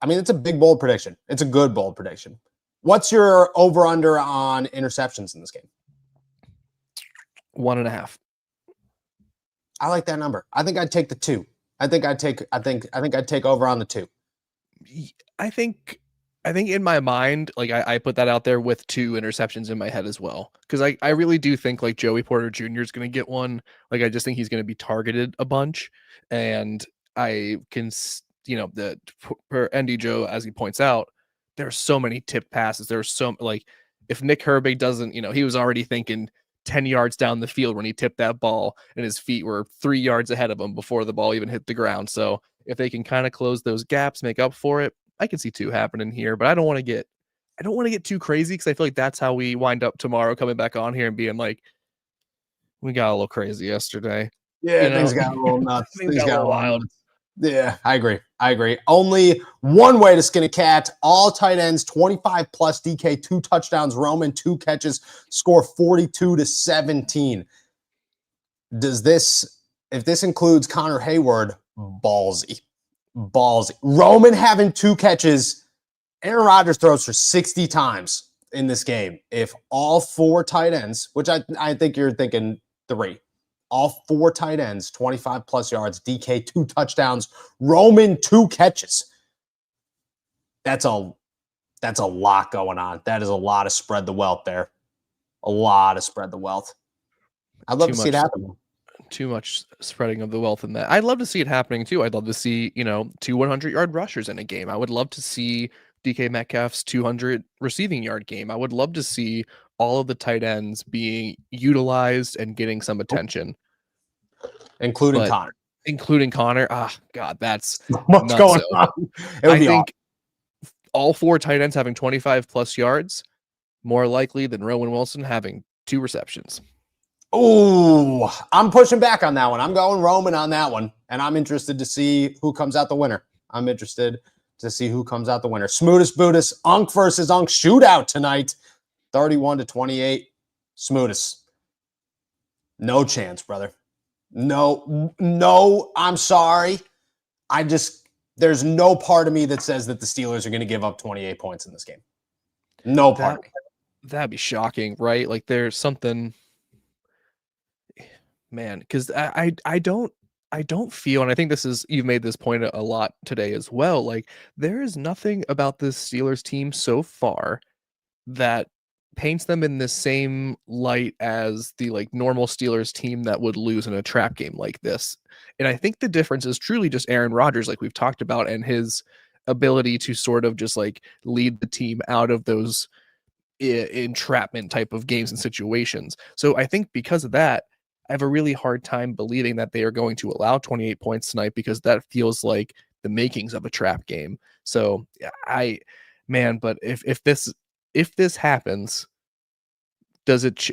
it's a big bold prediction. It's a good bold prediction. What's your over-under on interceptions in this game? 1.5. I like that number. I think I'd take the 2. I think I'd take over on the 2. I think in my mind, like I put that out there with 2 interceptions in my head as well. Because I really do think like Joey Porter Jr. is going to get one. Like I just think he's going to be targeted a bunch. And I can, per Andy Joe, as he points out, there's so many tipped passes. There's so like if Nick Herbig doesn't, he was already thinking 10 yards down the field when he tipped that ball and his feet were 3 yards ahead of him before the ball even hit the ground. So if they can kind of close those gaps, make up for it, I can see 2 happening here, but I don't want to get too crazy because I feel like that's how we wind up tomorrow coming back on here and being like, we got a little crazy yesterday. Yeah, things got a little nuts. Things got a little wild. Yeah, I agree. Only one way to skin a cat. All tight ends, 25 plus DK, 2 touchdowns. Roman, 2 catches, score 42-17. If this includes Connor Hayward, ballsy. Roman having 2 catches. Aaron Rodgers throws for 60 times in this game. If all 4 tight ends, which I think you're thinking 3, all 4 tight ends, 25 plus yards, DK 2 touchdowns, Roman 2 catches. That's a lot going on. That is a lot of spread the wealth there. A lot of spread the wealth. I'd love to see it happen. Too much spreading of the wealth in that. I'd love to see it happening too. I'd love to see, 2 100-yard rushers in a game. I would love to see DK Metcalf's 200 receiving yard game. I would love to see all of the tight ends being utilized and getting some attention. Including Connor. Ah, God, that's what's going on. I think all 4 tight ends having 25 plus yards, more likely than Rowan Wilson having 2 receptions. Oh, I'm pushing back on that one. I'm going Roman on that one, and I'm interested to see who comes out the winner. Smootest Buddhist, Unk versus Unk shootout tonight, 31-28. Smootest. No chance, brother. No, I'm sorry. There's no part of me that says that the Steelers are going to give up 28 points in this game. No part of me. That'd be shocking, right? Like there's something, man, because I don't feel, and I think you've made this point a lot today as well. Like there is nothing about this Steelers team so far that paints them in the same light as the like normal Steelers team that would lose in a trap game like this. And I think the difference is truly just Aaron Rodgers, like we've talked about, and his ability to sort of just like lead the team out of those entrapment type of games and situations. So I think because of that, I have a really hard time believing that they are going to allow 28 points tonight because that feels like the makings of a trap game. So but if this happens, does it,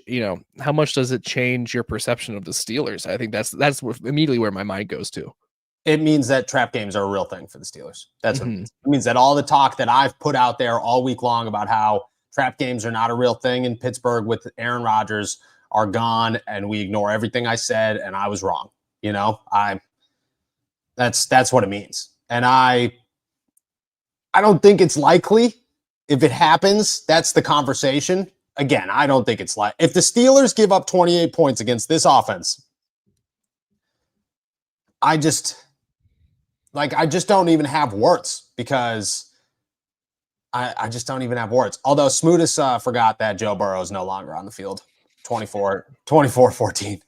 how much does it change your perception of the Steelers? I think that's immediately where my mind goes to. It means that trap games are a real thing for the Steelers. That's what it means. It means that all the talk that I've put out there all week long about how trap games are not a real thing in Pittsburgh with Aaron Rodgers are gone, and we ignore everything I said, and I was wrong. That's what it means. And I don't think it's likely. If it happens, that's the conversation. Again, I don't think it's if the Steelers give up 28 points against this offense, I just don't even have words because I just don't even have words. Although Smootest forgot that Joe Burrow is no longer on the field. 24-14.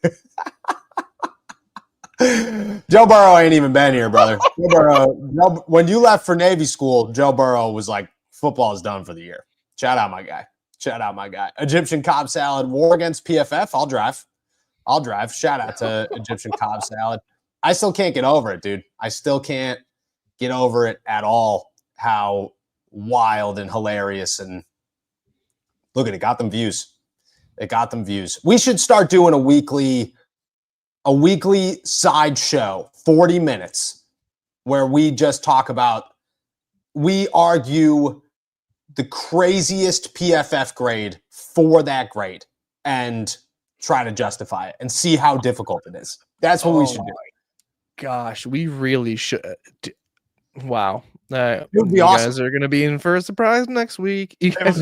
Joe Burrow ain't even been here, brother. When you left for Navy school, Joe Burrow was like, football is done for the year. Shout out my guy. Egyptian Cobb salad, war against PFF. I'll drive. Shout out to Egyptian Cobb salad. I still can't get over it, dude. I still can't get over it at all. How wild and hilarious, and look at it, got them views. It got them views. We should start doing a weekly side show, 40 minutes, where we just talk about, we argue the craziest PFF grade for that grade and try to justify it and see how difficult it is. That's what we should do. Gosh, we really should. Wow. It would be you awesome. guys are going to be in for a surprise next week. It's going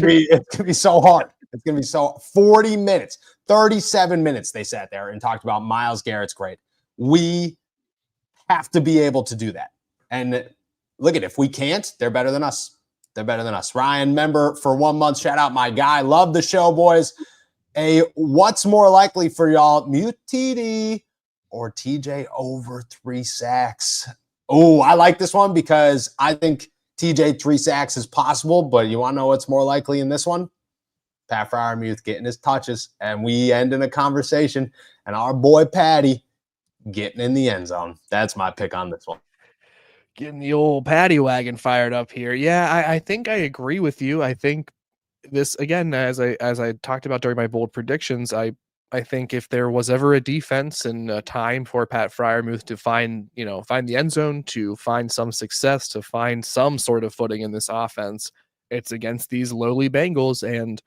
to be so hard. It's going to be so 40 minutes, 37 minutes they sat there and talked about Myles Garrett's grade. We have to be able to do that. And look at, if we can't, they're better than us. They're better than us. Ryan, member for 1 month. Shout out my guy. Love the show, boys. What's more likely for y'all? Mute TD or TJ over 3 sacks? Oh, I like this one because I think TJ 3 sacks is possible, but you want to know what's more likely in this one? Pat Freiermuth getting his touches, and we end in a conversation, and our boy Patty getting in the end zone. That's my pick on this one. Getting the old paddy wagon fired up here. Yeah, I think I agree with you. I think this, again, as I talked about during my bold predictions, I think if there was ever a defense and a time for Pat Freiermuth to find the end zone, to find some success, to find some sort of footing in this offense, it's against these lowly Bengals. And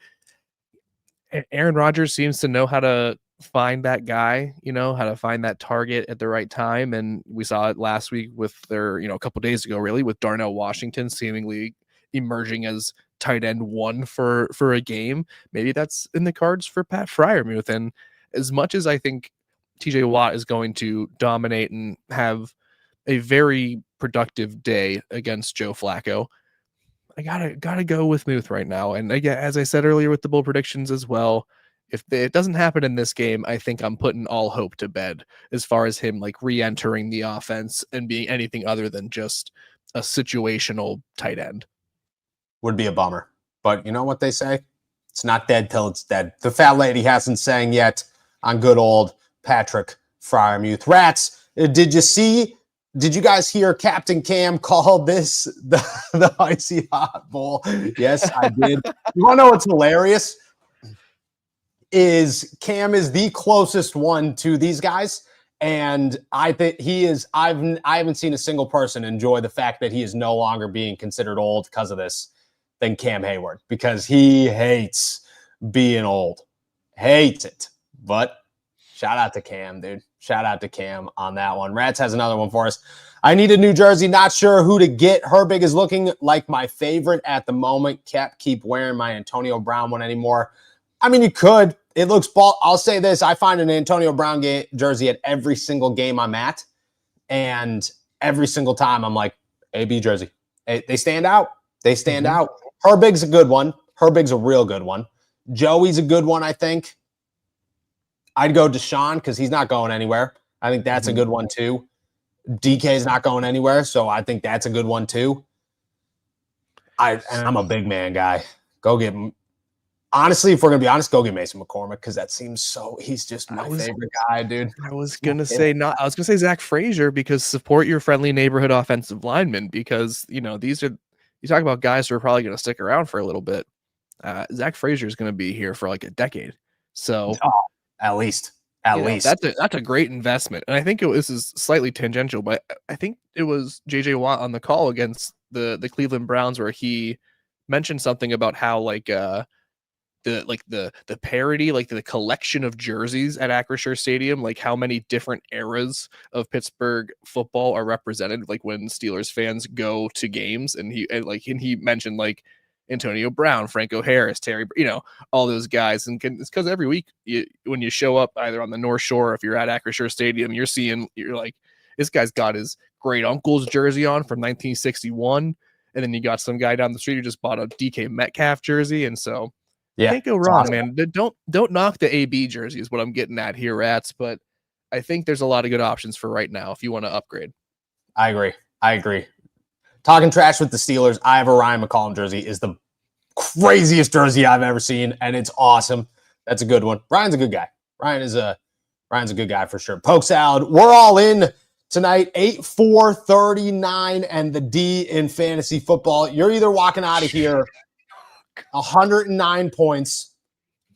Aaron Rodgers seems to know how to find that guy, how to find that target at the right time. And we saw it last week with their, a couple days ago, really, with Darnell Washington seemingly emerging as tight end 1 for a game. Maybe that's in the cards for Pat Freiermuth. And as much as I think TJ Watt is going to dominate and have a very productive day against Joe Flacco, I gotta go with Muth right now. And again, as I said earlier with the bold predictions as well, if it doesn't happen in this game, I think I'm putting all hope to bed as far as him like re-entering the offense and being anything other than just a situational tight end. Would be a bummer. But you know what they say? It's not dead till it's dead. The fat lady hasn't sang yet on good old Patrick Freiermuth. Rats, did you guys hear Captain Cam call this the Icy Hot Bowl? Yes, I did. You want to know what's hilarious? Is Cam is the closest one to these guys. And I think he is, I haven't seen a single person enjoy the fact that he is no longer being considered old because of this than Cam Hayward, because he hates being old. Hates it. But shout out to Cam, dude. Shout out to Cam on that one. Rats has another one for us. I need a new jersey. Not sure who to get. Herbig is looking like my favorite at the moment. Can't keep wearing my Antonio Brown one anymore. I mean, you could. It looks ball. I'll say this. I find an Antonio Brown jersey at every single game I'm at. And every single time I'm like, AB jersey. They stand out. They stand out. Herbig's a good one. Herbig's a real good one. Joey's a good one, I think. I'd go Deshaun because he's not going anywhere. I think that's a good one too. DK's not going anywhere, so I think that's a good one too. I'm a big man guy. Go get him. Honestly, if we're going to be honest, go get Mason McCormick because that seems so – he's just my favorite guy, dude. I was going to say Zach Frazier because support your friendly neighborhood offensive linemen because, these are – you talk about guys who are probably going to stick around for a little bit. Zach Frazier is going to be here for like a decade. So at least that's a great investment. And I think this is slightly tangential, but I think it was JJ Watt on the call against the Cleveland Browns where he mentioned something about how the parody, like the collection of jerseys at Acrisure Stadium, like how many different eras of Pittsburgh football are represented, like when Steelers fans go to games. And he mentioned like Antonio Brown, Franco Harris, Terry, all those guys. And it's because every week when you show up either on the North Shore, if you're at Acrisure Stadium, you're like, this guy's got his great uncle's jersey on from 1961. And then you got some guy down the street who just bought a DK Metcalf jersey. And so yeah, can't go wrong, man. Don't knock the AB jersey is what I'm getting at here, Rats. But I think there's a lot of good options for right now if you want to upgrade. I agree. Talking trash with the Steelers, I have a Ryan McCollum jersey. Is the craziest jersey I've ever seen, and it's awesome. That's a good one. Ryan's a good guy. Ryan's a good guy for sure. Poke Salad, we're all in tonight. 8-4-39 and the D in fantasy football. You're either walking out of here 109 points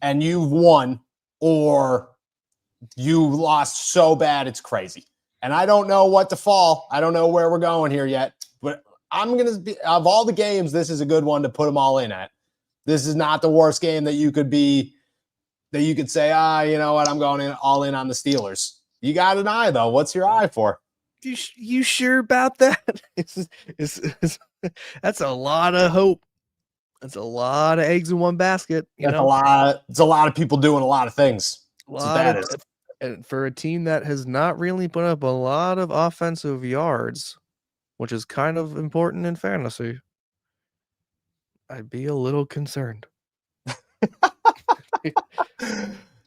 and you've won, or you lost so bad it's crazy. And I don't know what to fall. I don't know where we're going here yet, but I'm going to be, of all the games, this is a good one to put them all in at. This is not the worst game that you could say, you know what, I'm going all in on the Steelers. You got an eye, though. What's your eye for? You sure about that? That's a lot of hope. That's a lot of eggs in one basket. It's a lot of people doing a lot of things. And for a team that has not really put up a lot of offensive yards, which is kind of important in fantasy, I'd be a little concerned.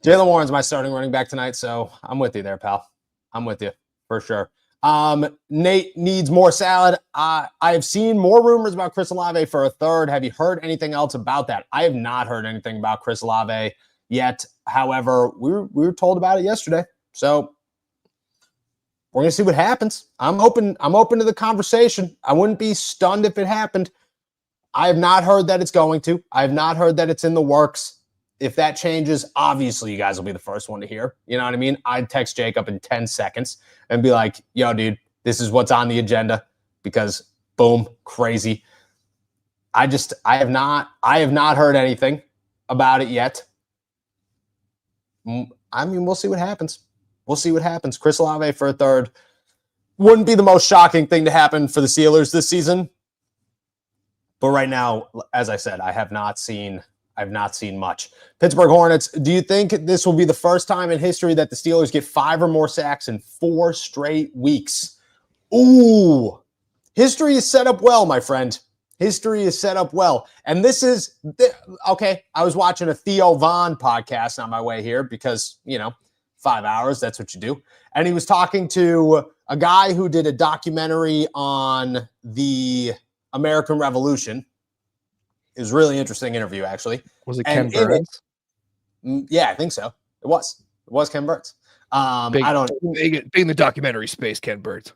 Jaylen Warren's my starting running back tonight, so I'm with you there, pal. I'm with you for sure. Nate needs more salad. I have seen more rumors about Chris Olave for a third. Have you heard anything else about that? I have not heard anything about Chris Olave yet. However, we were told about it yesterday, so we're gonna see what happens. I'm open to the conversation. I wouldn't be stunned if it happened. I have not heard that it's going to. I have not heard that it's in the works. If that changes, obviously you guys will be the first one to hear. You know what I mean? I'd text Jacob in 10 seconds and be like, yo, dude, this is what's on the agenda, because boom, crazy. I have not heard anything about it yet. I mean, we'll see what happens. We'll see what happens. Chris Olave for a third wouldn't be the most shocking thing to happen for the Steelers this season. But right now, as I said, I've not seen much. Pittsburgh Hornets, do you think this will be the first time in history that the Steelers get 5 or more sacks in 4 straight weeks? Ooh, history is set up well, my friend. History is set up well. And this is, okay, I was watching a Theo Von podcast on my way here because, 5 hours, that's what you do. And he was talking to a guy who did a documentary on the American Revolution. It was a really interesting interview, actually. Was it Ken Burns? Yeah, I think so. It was Ken Burns. Big in the documentary space, Ken Burns.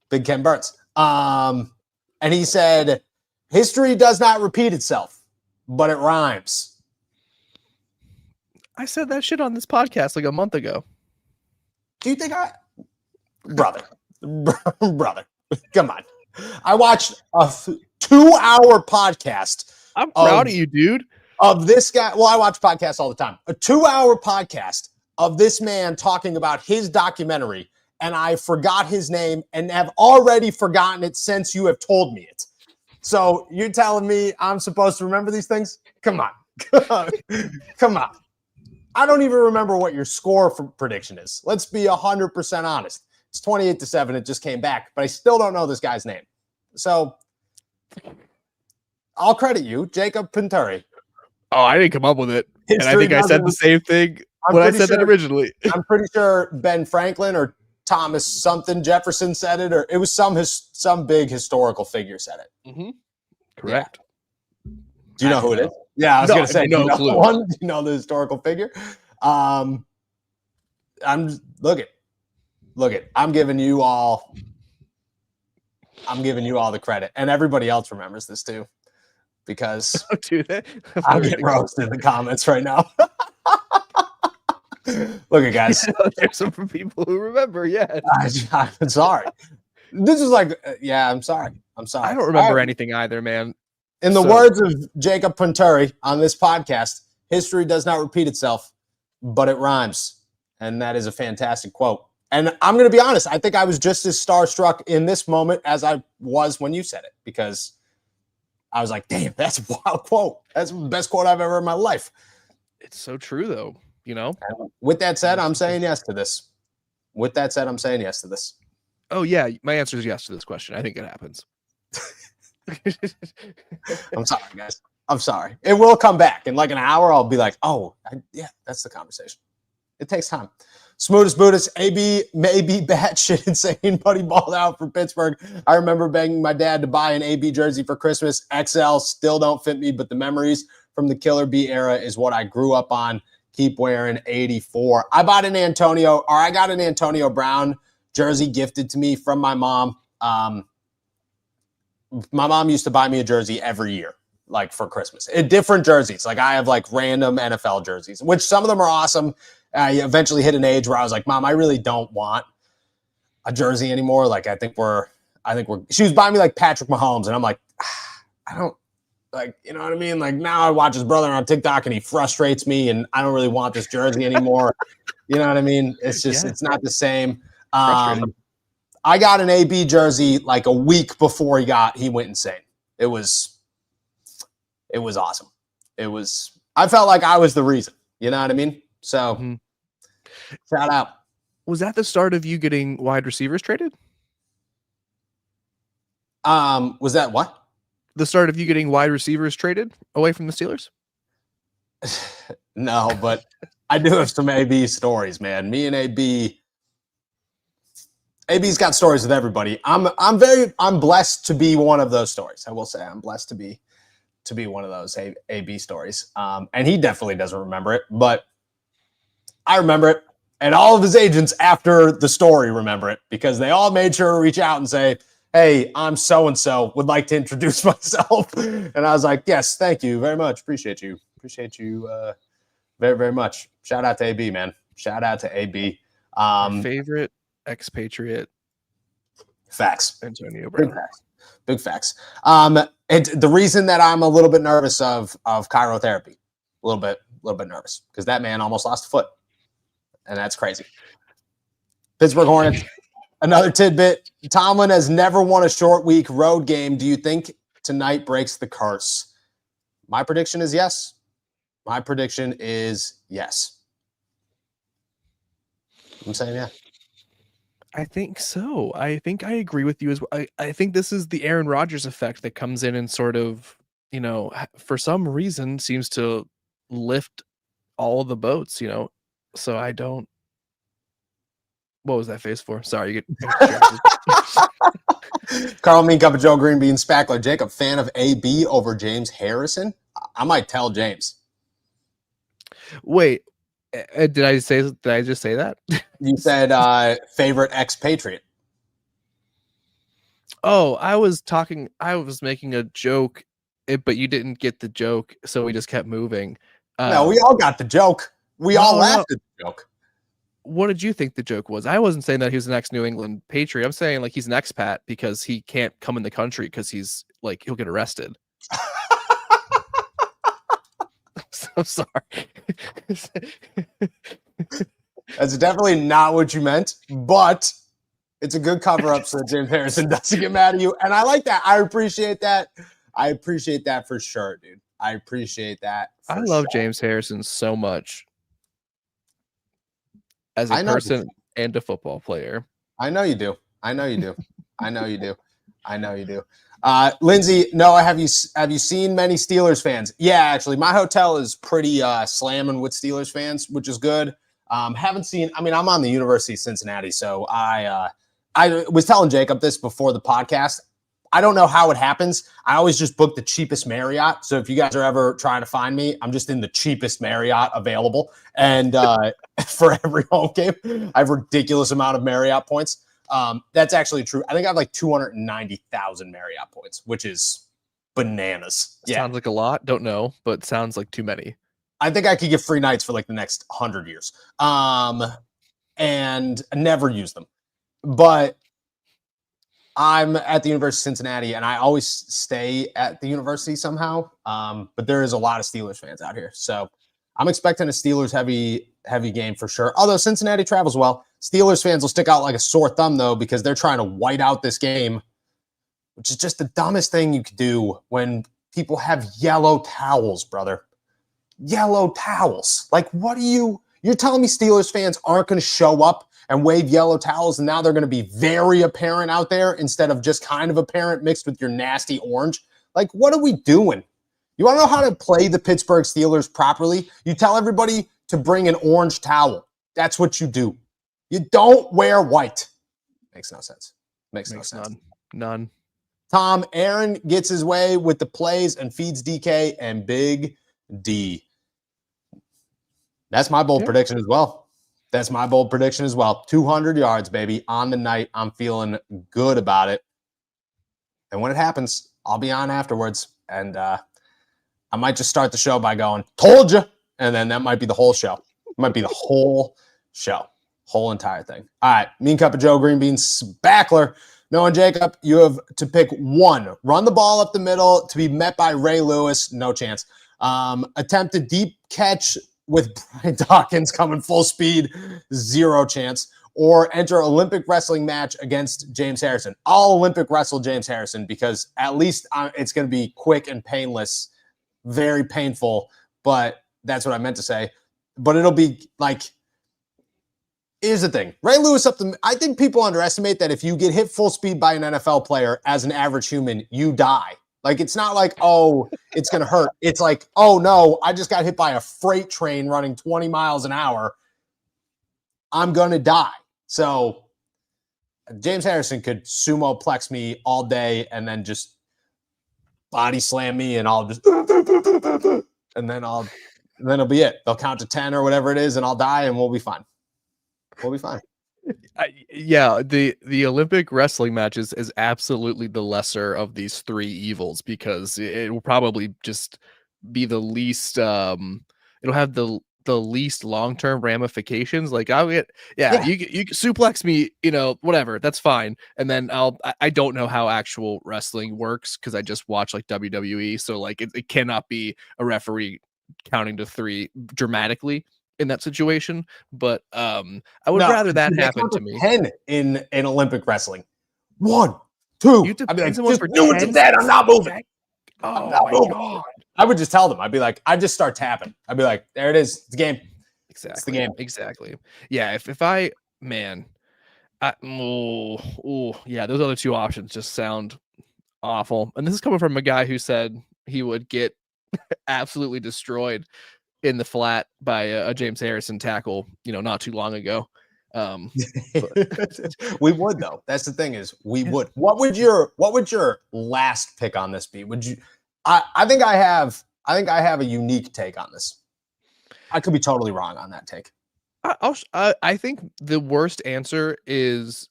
Big Ken Burns. And he said, history does not repeat itself, but it rhymes. I said that shit on this podcast like a month ago. Do you think brother, come on. I watched a 2-hour podcast. I'm proud of you, dude. Of this guy. Well, I watch podcasts all the time. A 2-hour podcast of this man talking about his documentary, and I forgot his name and have already forgotten it since you have told me it. So you're telling me I'm supposed to remember these things? Come on. Come on. I don't even remember what your score for prediction is. Let's be 100% honest. It's 28-7. It just came back, but I still don't know this guy's name. So I'll credit you, Jacob Pinturi. Oh, I didn't come up with it. And I think I said the same thing when I said that originally. I'm pretty sure Ben Franklin or Thomas something Jefferson said it, or it was some big historical figure said it. Mm-hmm. Correct. Yeah. Do you know who it is? Yeah, I was going to say, no clue. Do you know the historical figure? Look it. I'm giving you all the credit, and everybody else remembers this too, because I'm getting roasted in the comments right now. Look at guys. There's some people who remember. Yeah, I'm sorry. This is like, I'm sorry. I don't remember anything either, man. In the words of Jacob Pinturi on this podcast, history does not repeat itself, but it rhymes. And that is a fantastic quote. And I'm going to be honest, I think I was just as starstruck in this moment as I was when you said it, because I was like, damn, that's a wild quote. That's the best quote I've ever heard in my life. It's so true, though, With that said, I'm saying yes to this. Oh, yeah. My answer is yes to this question. I think it happens. I'm sorry, guys. I'm sorry. It will come back. In like an hour, I'll be like, that's the conversation. It takes time. Smoothest Buddhist, AB may be batshit insane, but he balled out for Pittsburgh. I remember begging my dad to buy an AB jersey for Christmas. XL still don't fit me, but the memories from the Killer B era is what I grew up on. Keep wearing 84. I got an Antonio Brown jersey gifted to me from my mom. My mom used to buy me a jersey every year. like for Christmas. Different jerseys. Like I have like random NFL jerseys, which some of them are awesome. I eventually hit an age where I was like, Mom, I really don't want a jersey anymore. Like I think we're she was buying me like Patrick Mahomes, and I'm like, I don't like, you know what I mean? Like now I watch his brother on TikTok and he frustrates me, and I don't really want this jersey anymore. You know what I mean? It's just it's not the same. I got an AB jersey like a week before he went insane. It was awesome. I felt like I was the reason. You know what I mean? So shout out. Was that the start of you getting wide receivers traded? Was that what? The start of you getting wide receivers traded away from the Steelers? No, but I do have some AB stories, man. Me and AB's got stories with everybody. I'm blessed to be one of those stories. I will say I'm blessed to be one of those AB stories. And he definitely doesn't remember it, but I remember it. And all of his agents after the story remember it because they all made sure to reach out and say, hey, I'm so-and-so, would like to introduce myself. And I was like, yes, thank you very much. Appreciate you very, very much. Shout out to AB, man. Shout out to AB. Favorite expatriate. Facts. Antonio Brown. Big facts. And the reason that I'm a little bit nervous of chirotherapy, a little bit nervous, because that man almost lost a foot. And that's crazy. Pittsburgh Hornets, another tidbit. Tomlin has never won a short week road game. Do you think tonight breaks the curse? My prediction is yes. I'm saying yeah. I think so. I think I agree with you as well. I think this is the Aaron Rodgers effect that comes in and sort of, for some reason seems to lift all the boats, So I don't. What was that face for? Sorry, you get. Carl Mean, Cup of Joe, Green Bean, Spackler, Jacob, fan of AB over James Harrison. I might tell James. Wait, did I just say that? You said favorite expatriate. Oh, I was making a joke, but you didn't get the joke, so we just kept moving. No, we all got the joke. We all laughed at the joke. What did you think the joke was? I wasn't saying that he was an ex-New England Patriot. I'm saying like he's an expat because he can't come in the country because he's like he'll get arrested. I'm sorry. That's definitely not what you meant, but it's a good cover-up so that James Harrison doesn't get mad at you. And I like that. I appreciate that. I appreciate that for sure, dude. I appreciate that. I love James Harrison so much as a person and a football player. I know you do. Lindsay, Noah, have you seen many Steelers fans? Yeah, actually, my hotel is pretty slamming with Steelers fans, which is good. Haven't seen. I mean, I'm on the University of Cincinnati, so I was telling Jacob this before the podcast. I don't know how it happens. I always just book the cheapest Marriott. So if you guys are ever trying to find me, I'm just in the cheapest Marriott available. And for every home game, I have a ridiculous amount of Marriott points. That's actually true. I think I have like 290,000 Marriott points, which is bananas. Sounds like a lot. Don't know, but sounds like too many. I think I could get free nights for like the next 100 years. And never use them. But I'm at the University of Cincinnati, and I always stay at the university somehow. But there is a lot of Steelers fans out here. So I'm expecting a Steelers heavy game for sure. Although Cincinnati travels well. Steelers fans will stick out like a sore thumb, though, because they're trying to white out this game, which is just the dumbest thing you could do when people have yellow towels, brother. Yellow towels. Like, you're telling me Steelers fans aren't going to show up and wave yellow towels, and now they're going to be very apparent out there instead of just kind of apparent mixed with your nasty orange? Like, what are we doing? You want to know how to play the Pittsburgh Steelers properly? You tell everybody to bring an orange towel. That's what you do. You don't wear white. Makes no sense. Makes no sense. None. Tom, Aaron gets his way with the plays and feeds DK and Big D. That's my bold prediction as well. 200 yards, baby, on the night. I'm feeling good about it. And when it happens, I'll be on afterwards. And I might just start the show by going, told you. And then that might be the whole show. It might be the whole show, whole entire thing. All right. Mean Cup of Joe Green Beans Spackler. Noah and Jacob, you have to pick one. Run the ball up the middle to be met by Ray Lewis. No chance. Attempt a deep catch with Brian Dawkins coming full speed. Zero chance. Or enter Olympic wrestling match against James Harrison. I'll Olympic wrestle James Harrison because at least it's going to be quick and painless. Very painful, but that's what I meant to say. But it'll be like, here's the thing. Ray Lewis I think people underestimate that if you get hit full speed by an NFL player as an average human, you die. Like, it's not like, oh, it's going to hurt. It's like, oh no, I just got hit by a freight train running 20 miles an hour. I'm going to die. So James Harrison could sumo plex me all day and then just body slam me and I'll just, and then it'll be it. They'll count to 10 or whatever it is and I'll die and we'll be fine. We'll be fine. Yeah, the Olympic wrestling match is absolutely the lesser of these three evils because it will probably just be the least it'll have the least long-term ramifications. Like I'll get you suplex me, whatever, that's fine. And then I don't know how actual wrestling works because I just watch like WWE, so like it cannot be a referee counting to 3 dramatically in that situation, but I would rather that happen to me. 10 in Olympic wrestling. 1, 2. I'd be like, just do it to that. I'm not moving. Oh my God. I would just tell them. I'd be like, I'd just start tapping. I'd be like, there it is. It's the game. Exactly. It's the game. Exactly. Yeah. If I, man, yeah, those other 2 options just sound awful. And this is coming from a guy who said he would get absolutely destroyed in the flat by a James Harrison tackle, not too long ago. We would though. That's the thing is we would. What would your last pick on this be? Would you? I think I have a unique take on this. I could be totally wrong on that take. I think the worst answer is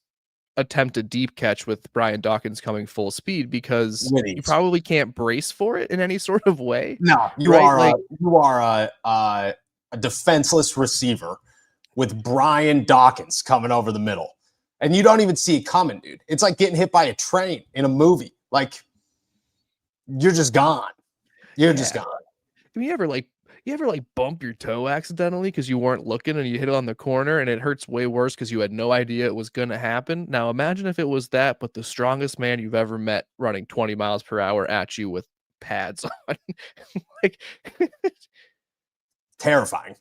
attempt a deep catch with Brian Dawkins coming full speed because you probably can't brace for it in any sort of way. No, you are a defenseless receiver with Brian Dawkins coming over the middle, and you don't even see it coming, dude. It's like getting hit by a train in a movie. Like you're just gone. You're just gone. I mean, you ever bump your toe accidentally because you weren't looking and you hit it on the corner and it hurts way worse because you had no idea it was going to happen? Now imagine if it was that, but the strongest man you've ever met running 20 miles per hour at you with pads on. Like terrifying.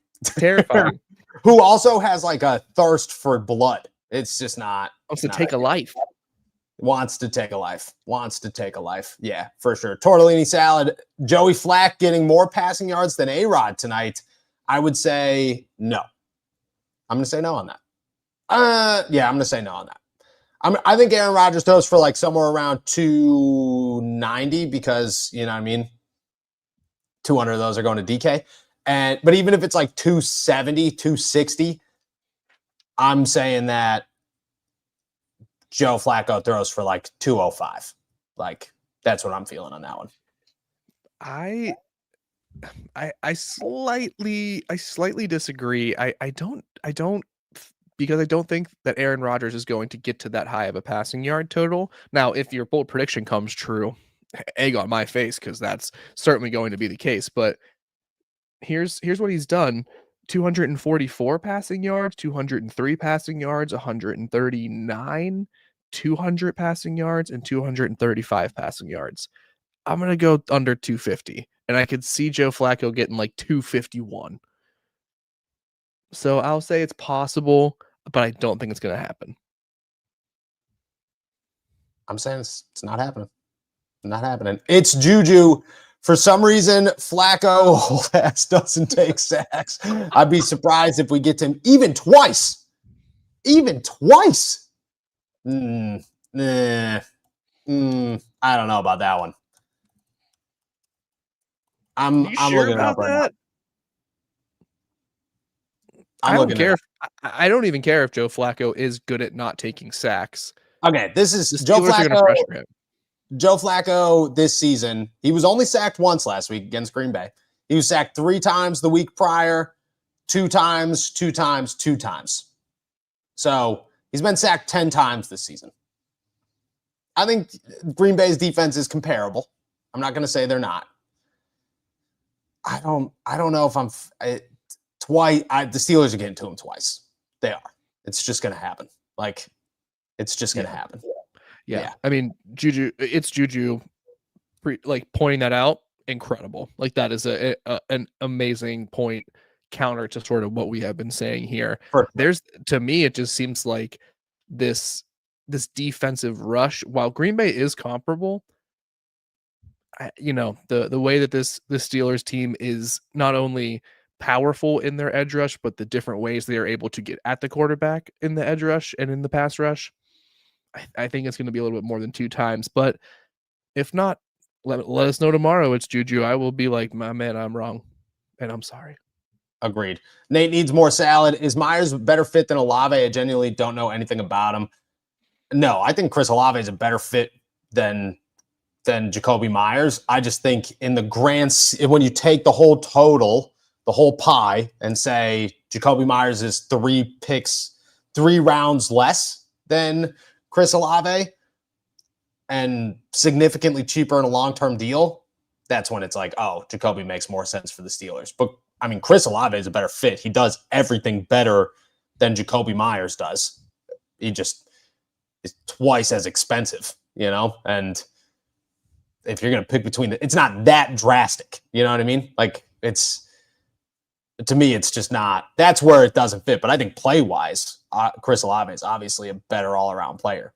Who Who also has like a thirst for blood. It's just not. Wants to take a life. Wants to take a life. Yeah, for sure. Tortellini salad. Joey Flack getting more passing yards than A-Rod tonight. I would say no. I'm going to say no on that. Yeah, I'm going to say no on that. I think Aaron Rodgers throws for like somewhere around 290 because, you know what I mean? 200 of those are going to DK. But even if it's like 270, 260, I'm saying that Joe Flacco throws for like 205. Like that's what I'm feeling on that one. I slightly disagree. I don't because I don't think that Aaron Rodgers is going to get to that high of a passing yard total. Now, if your bold prediction comes true, egg on my face because that's certainly going to be the case. But here's what he's done: 244 passing yards, 203 passing yards, 139, 200 passing yards, and 235 passing yards. I'm gonna go under 250, and I could see Joe Flacco getting like 251. So I'll say it's possible, but I don't think it's gonna happen. I'm saying it's not happening. Not happening. It's Juju. For some reason, Flacco old ass doesn't take sacks. I'd be surprised if we get to him even twice. Even twice. I don't know about that one. I'm looking up right now. I don't care. I don't even care if Joe Flacco is good at not taking sacks. Okay, this is Joe Flacco. Joe Flacco this season, he was only sacked once last week against Green Bay. He was sacked 3 times the week prior, 2 times, 2 times, 2 times. So he's been sacked 10 times this season. I think Green Bay's defense is comparable. I'm not going to say they're not. I don't know if twice. The Steelers are getting to him twice. They are. It's just going to happen. Like, it's just going to happen. Yeah. I mean, Juju, it's Juju pointing that out. Incredible. Like, that is an amazing point counter to sort of what we have been saying here. To me, it just seems like this defensive rush, while Green Bay is comparable, the way that this Steelers team is not only powerful in their edge rush, but the different ways they are able to get at the quarterback in the edge rush and in the pass rush, I think it's going to be a little bit more than 2 times. But if not, let us know tomorrow. It's Juju. I will be like, my man, I'm wrong, and I'm sorry. Agreed. Nate needs more salad. Is Myers a better fit than Olave? I genuinely don't know anything about him. No, I think Chris Olave is a better fit than Jacoby Myers. I just think in the when you take the whole total, the whole pie, and say Jacoby Myers is 3 picks, 3 rounds less than Chris Olave and significantly cheaper in a long-term deal, that's when it's like, oh, Jacoby makes more sense for the Steelers. But, I mean, Chris Olave is a better fit. He does everything better than Jacoby Myers does. He just is twice as expensive, and if you're going to pick between it's not that drastic. You know what I mean? Like, to me, it's just not. That's where it doesn't fit. But I think play-wise, Chris Olave is obviously a better all-around player.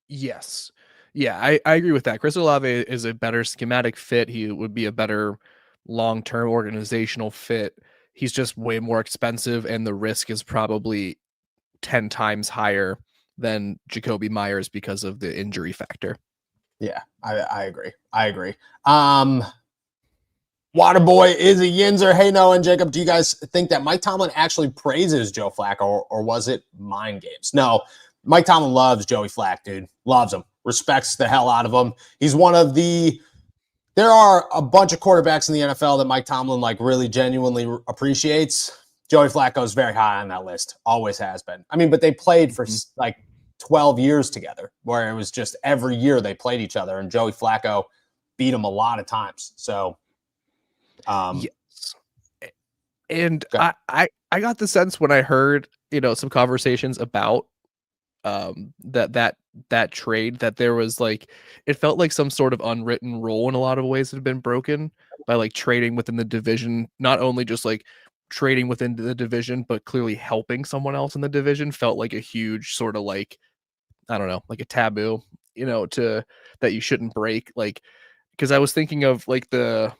Yes. Yeah, I agree with that. Chris Olave is a better schematic fit. He would be a better long-term organizational fit. He's just way more expensive, and the risk is probably 10 times higher than Jacoby Myers because of the injury factor. Yeah, I agree. Waterboy is a Yinzer. Hey, Noah and Jacob, do you guys think that Mike Tomlin actually praises Joe Flacco, or was it mind games? No, Mike Tomlin loves Joey Flacco, dude. Loves him. Respects the hell out of him. He's one of there are a bunch of quarterbacks in the NFL that Mike Tomlin really genuinely appreciates. Joey Flacco is very high on that list. Always has been. I mean, but they played for 12 years together, where it was just every year they played each other, and Joey Flacco beat him a lot of times. So, yes. And I got the sense when I heard, some conversations about that trade, that there was it felt like some sort of unwritten rule in a lot of ways that had been broken by trading within the division, not only just trading within the division, but clearly helping someone else in the division felt like a huge sort of I don't know, a taboo, that you shouldn't break. Because I was thinking of the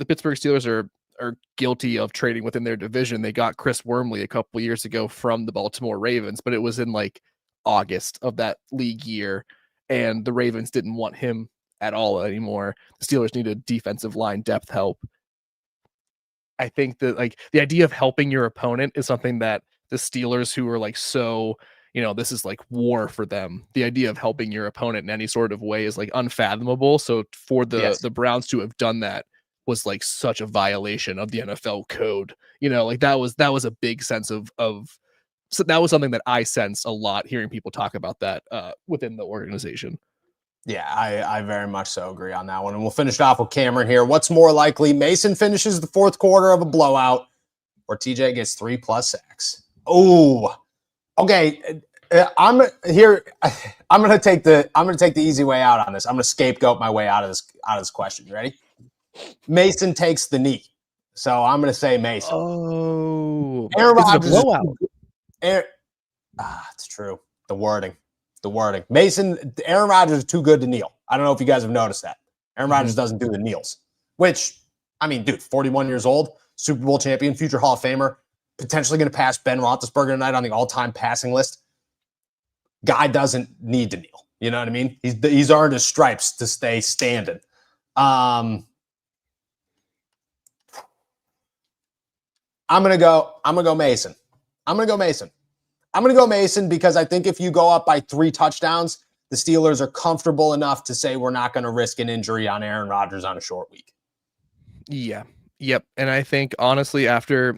Pittsburgh Steelers are guilty of trading within their division. They got Chris Wormley a couple years ago from the Baltimore Ravens, but it was in August of that league year, and the Ravens didn't want him at all anymore. The Steelers needed defensive line depth help. I think that the idea of helping your opponent is something that the Steelers, who are so, this is war for them. The idea of helping your opponent in any sort of way is unfathomable. So for the Browns to have done that was such a violation of the NFL code. That was a big sense of so that was something that I sensed a lot hearing people talk about that within the organization. Yeah, I very much so agree on that one. And we'll finish it off with Cameron here. What's more likely, Mason finishes the 4th quarter of a blowout, or TJ gets 3+ sacks? Oh, okay. I'm gonna take the easy way out on this. I'm gonna scapegoat my way out of this question. You ready? Mason takes the knee, so I'm gonna say Mason. Oh, Aaron Rodgers is a blowout. It's true. The wording. Mason, Aaron Rodgers is too good to kneel. I don't know if you guys have noticed that. Aaron Rodgers doesn't do the kneels, which, I mean, dude, 41 years old, Super Bowl champion, future Hall of Famer, potentially going to pass Ben Roethlisberger tonight on the all-time passing list. Guy doesn't need to kneel. You know what I mean? He's earned his stripes to stay standing. I'm gonna go Mason. I'm gonna go Mason because I think if you go up by 3 touchdowns, the Steelers are comfortable enough to say we're not going to risk an injury on Aaron Rodgers on a short week. Yeah. Yep. And I think honestly, after,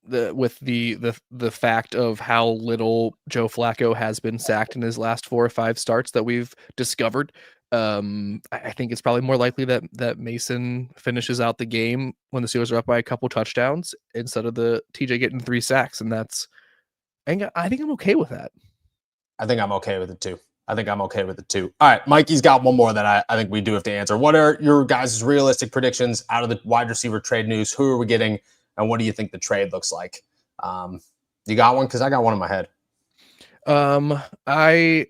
the fact of how little Joe Flacco has been sacked in his last 4 or 5 starts that we've discovered, I think it's probably more likely that Mason finishes out the game when the Steelers are up by a couple touchdowns instead of the TJ getting 3 sacks, and I think I'm okay with that. I think I'm okay with it too. All right, Mikey's got one more that I think we do have to answer. What are your guys' realistic predictions out of the wide receiver trade news? Who are we getting, and what do you think the trade looks like? You got one? Because I got one in my head. I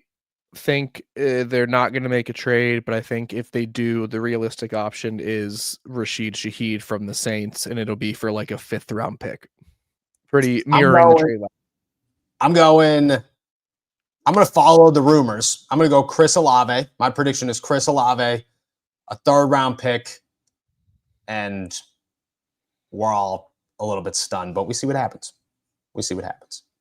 think they're not going to make a trade, but I think if they do, the realistic option is Rashid Shaheed from the Saints, and it'll be for like a 5th round pick. Pretty mirroring the trade. I'm going to follow the rumors. I'm going to go Chris Olave. My prediction is Chris Olave, a 3rd round pick, and we're all a little bit stunned, but we see what happens.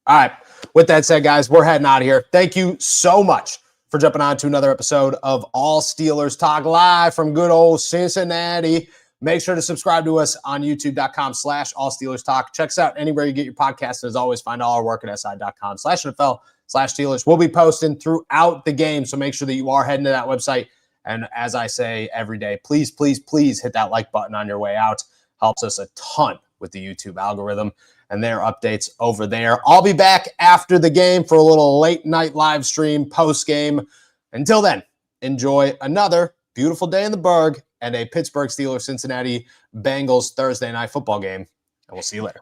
All right. With that said, guys, we're heading out of here. Thank you so much for jumping on to another episode of All Steelers Talk live from good old Cincinnati. Make sure to subscribe to us on youtube.com/All Steelers Talk. Check us out anywhere you get your podcasts. And as always, find all our work at si.com/NFL/Steelers. We'll be posting throughout the game, so make sure that you are heading to that website. And as I say every day, please, please, please hit that like button on your way out. Helps us a ton with the YouTube algorithm and their updates over there. I'll be back after the game for a little late night live stream post game. Until then, enjoy another beautiful day in the Berg and a Pittsburgh Steelers Cincinnati Bengals Thursday night football game. And we'll see you later.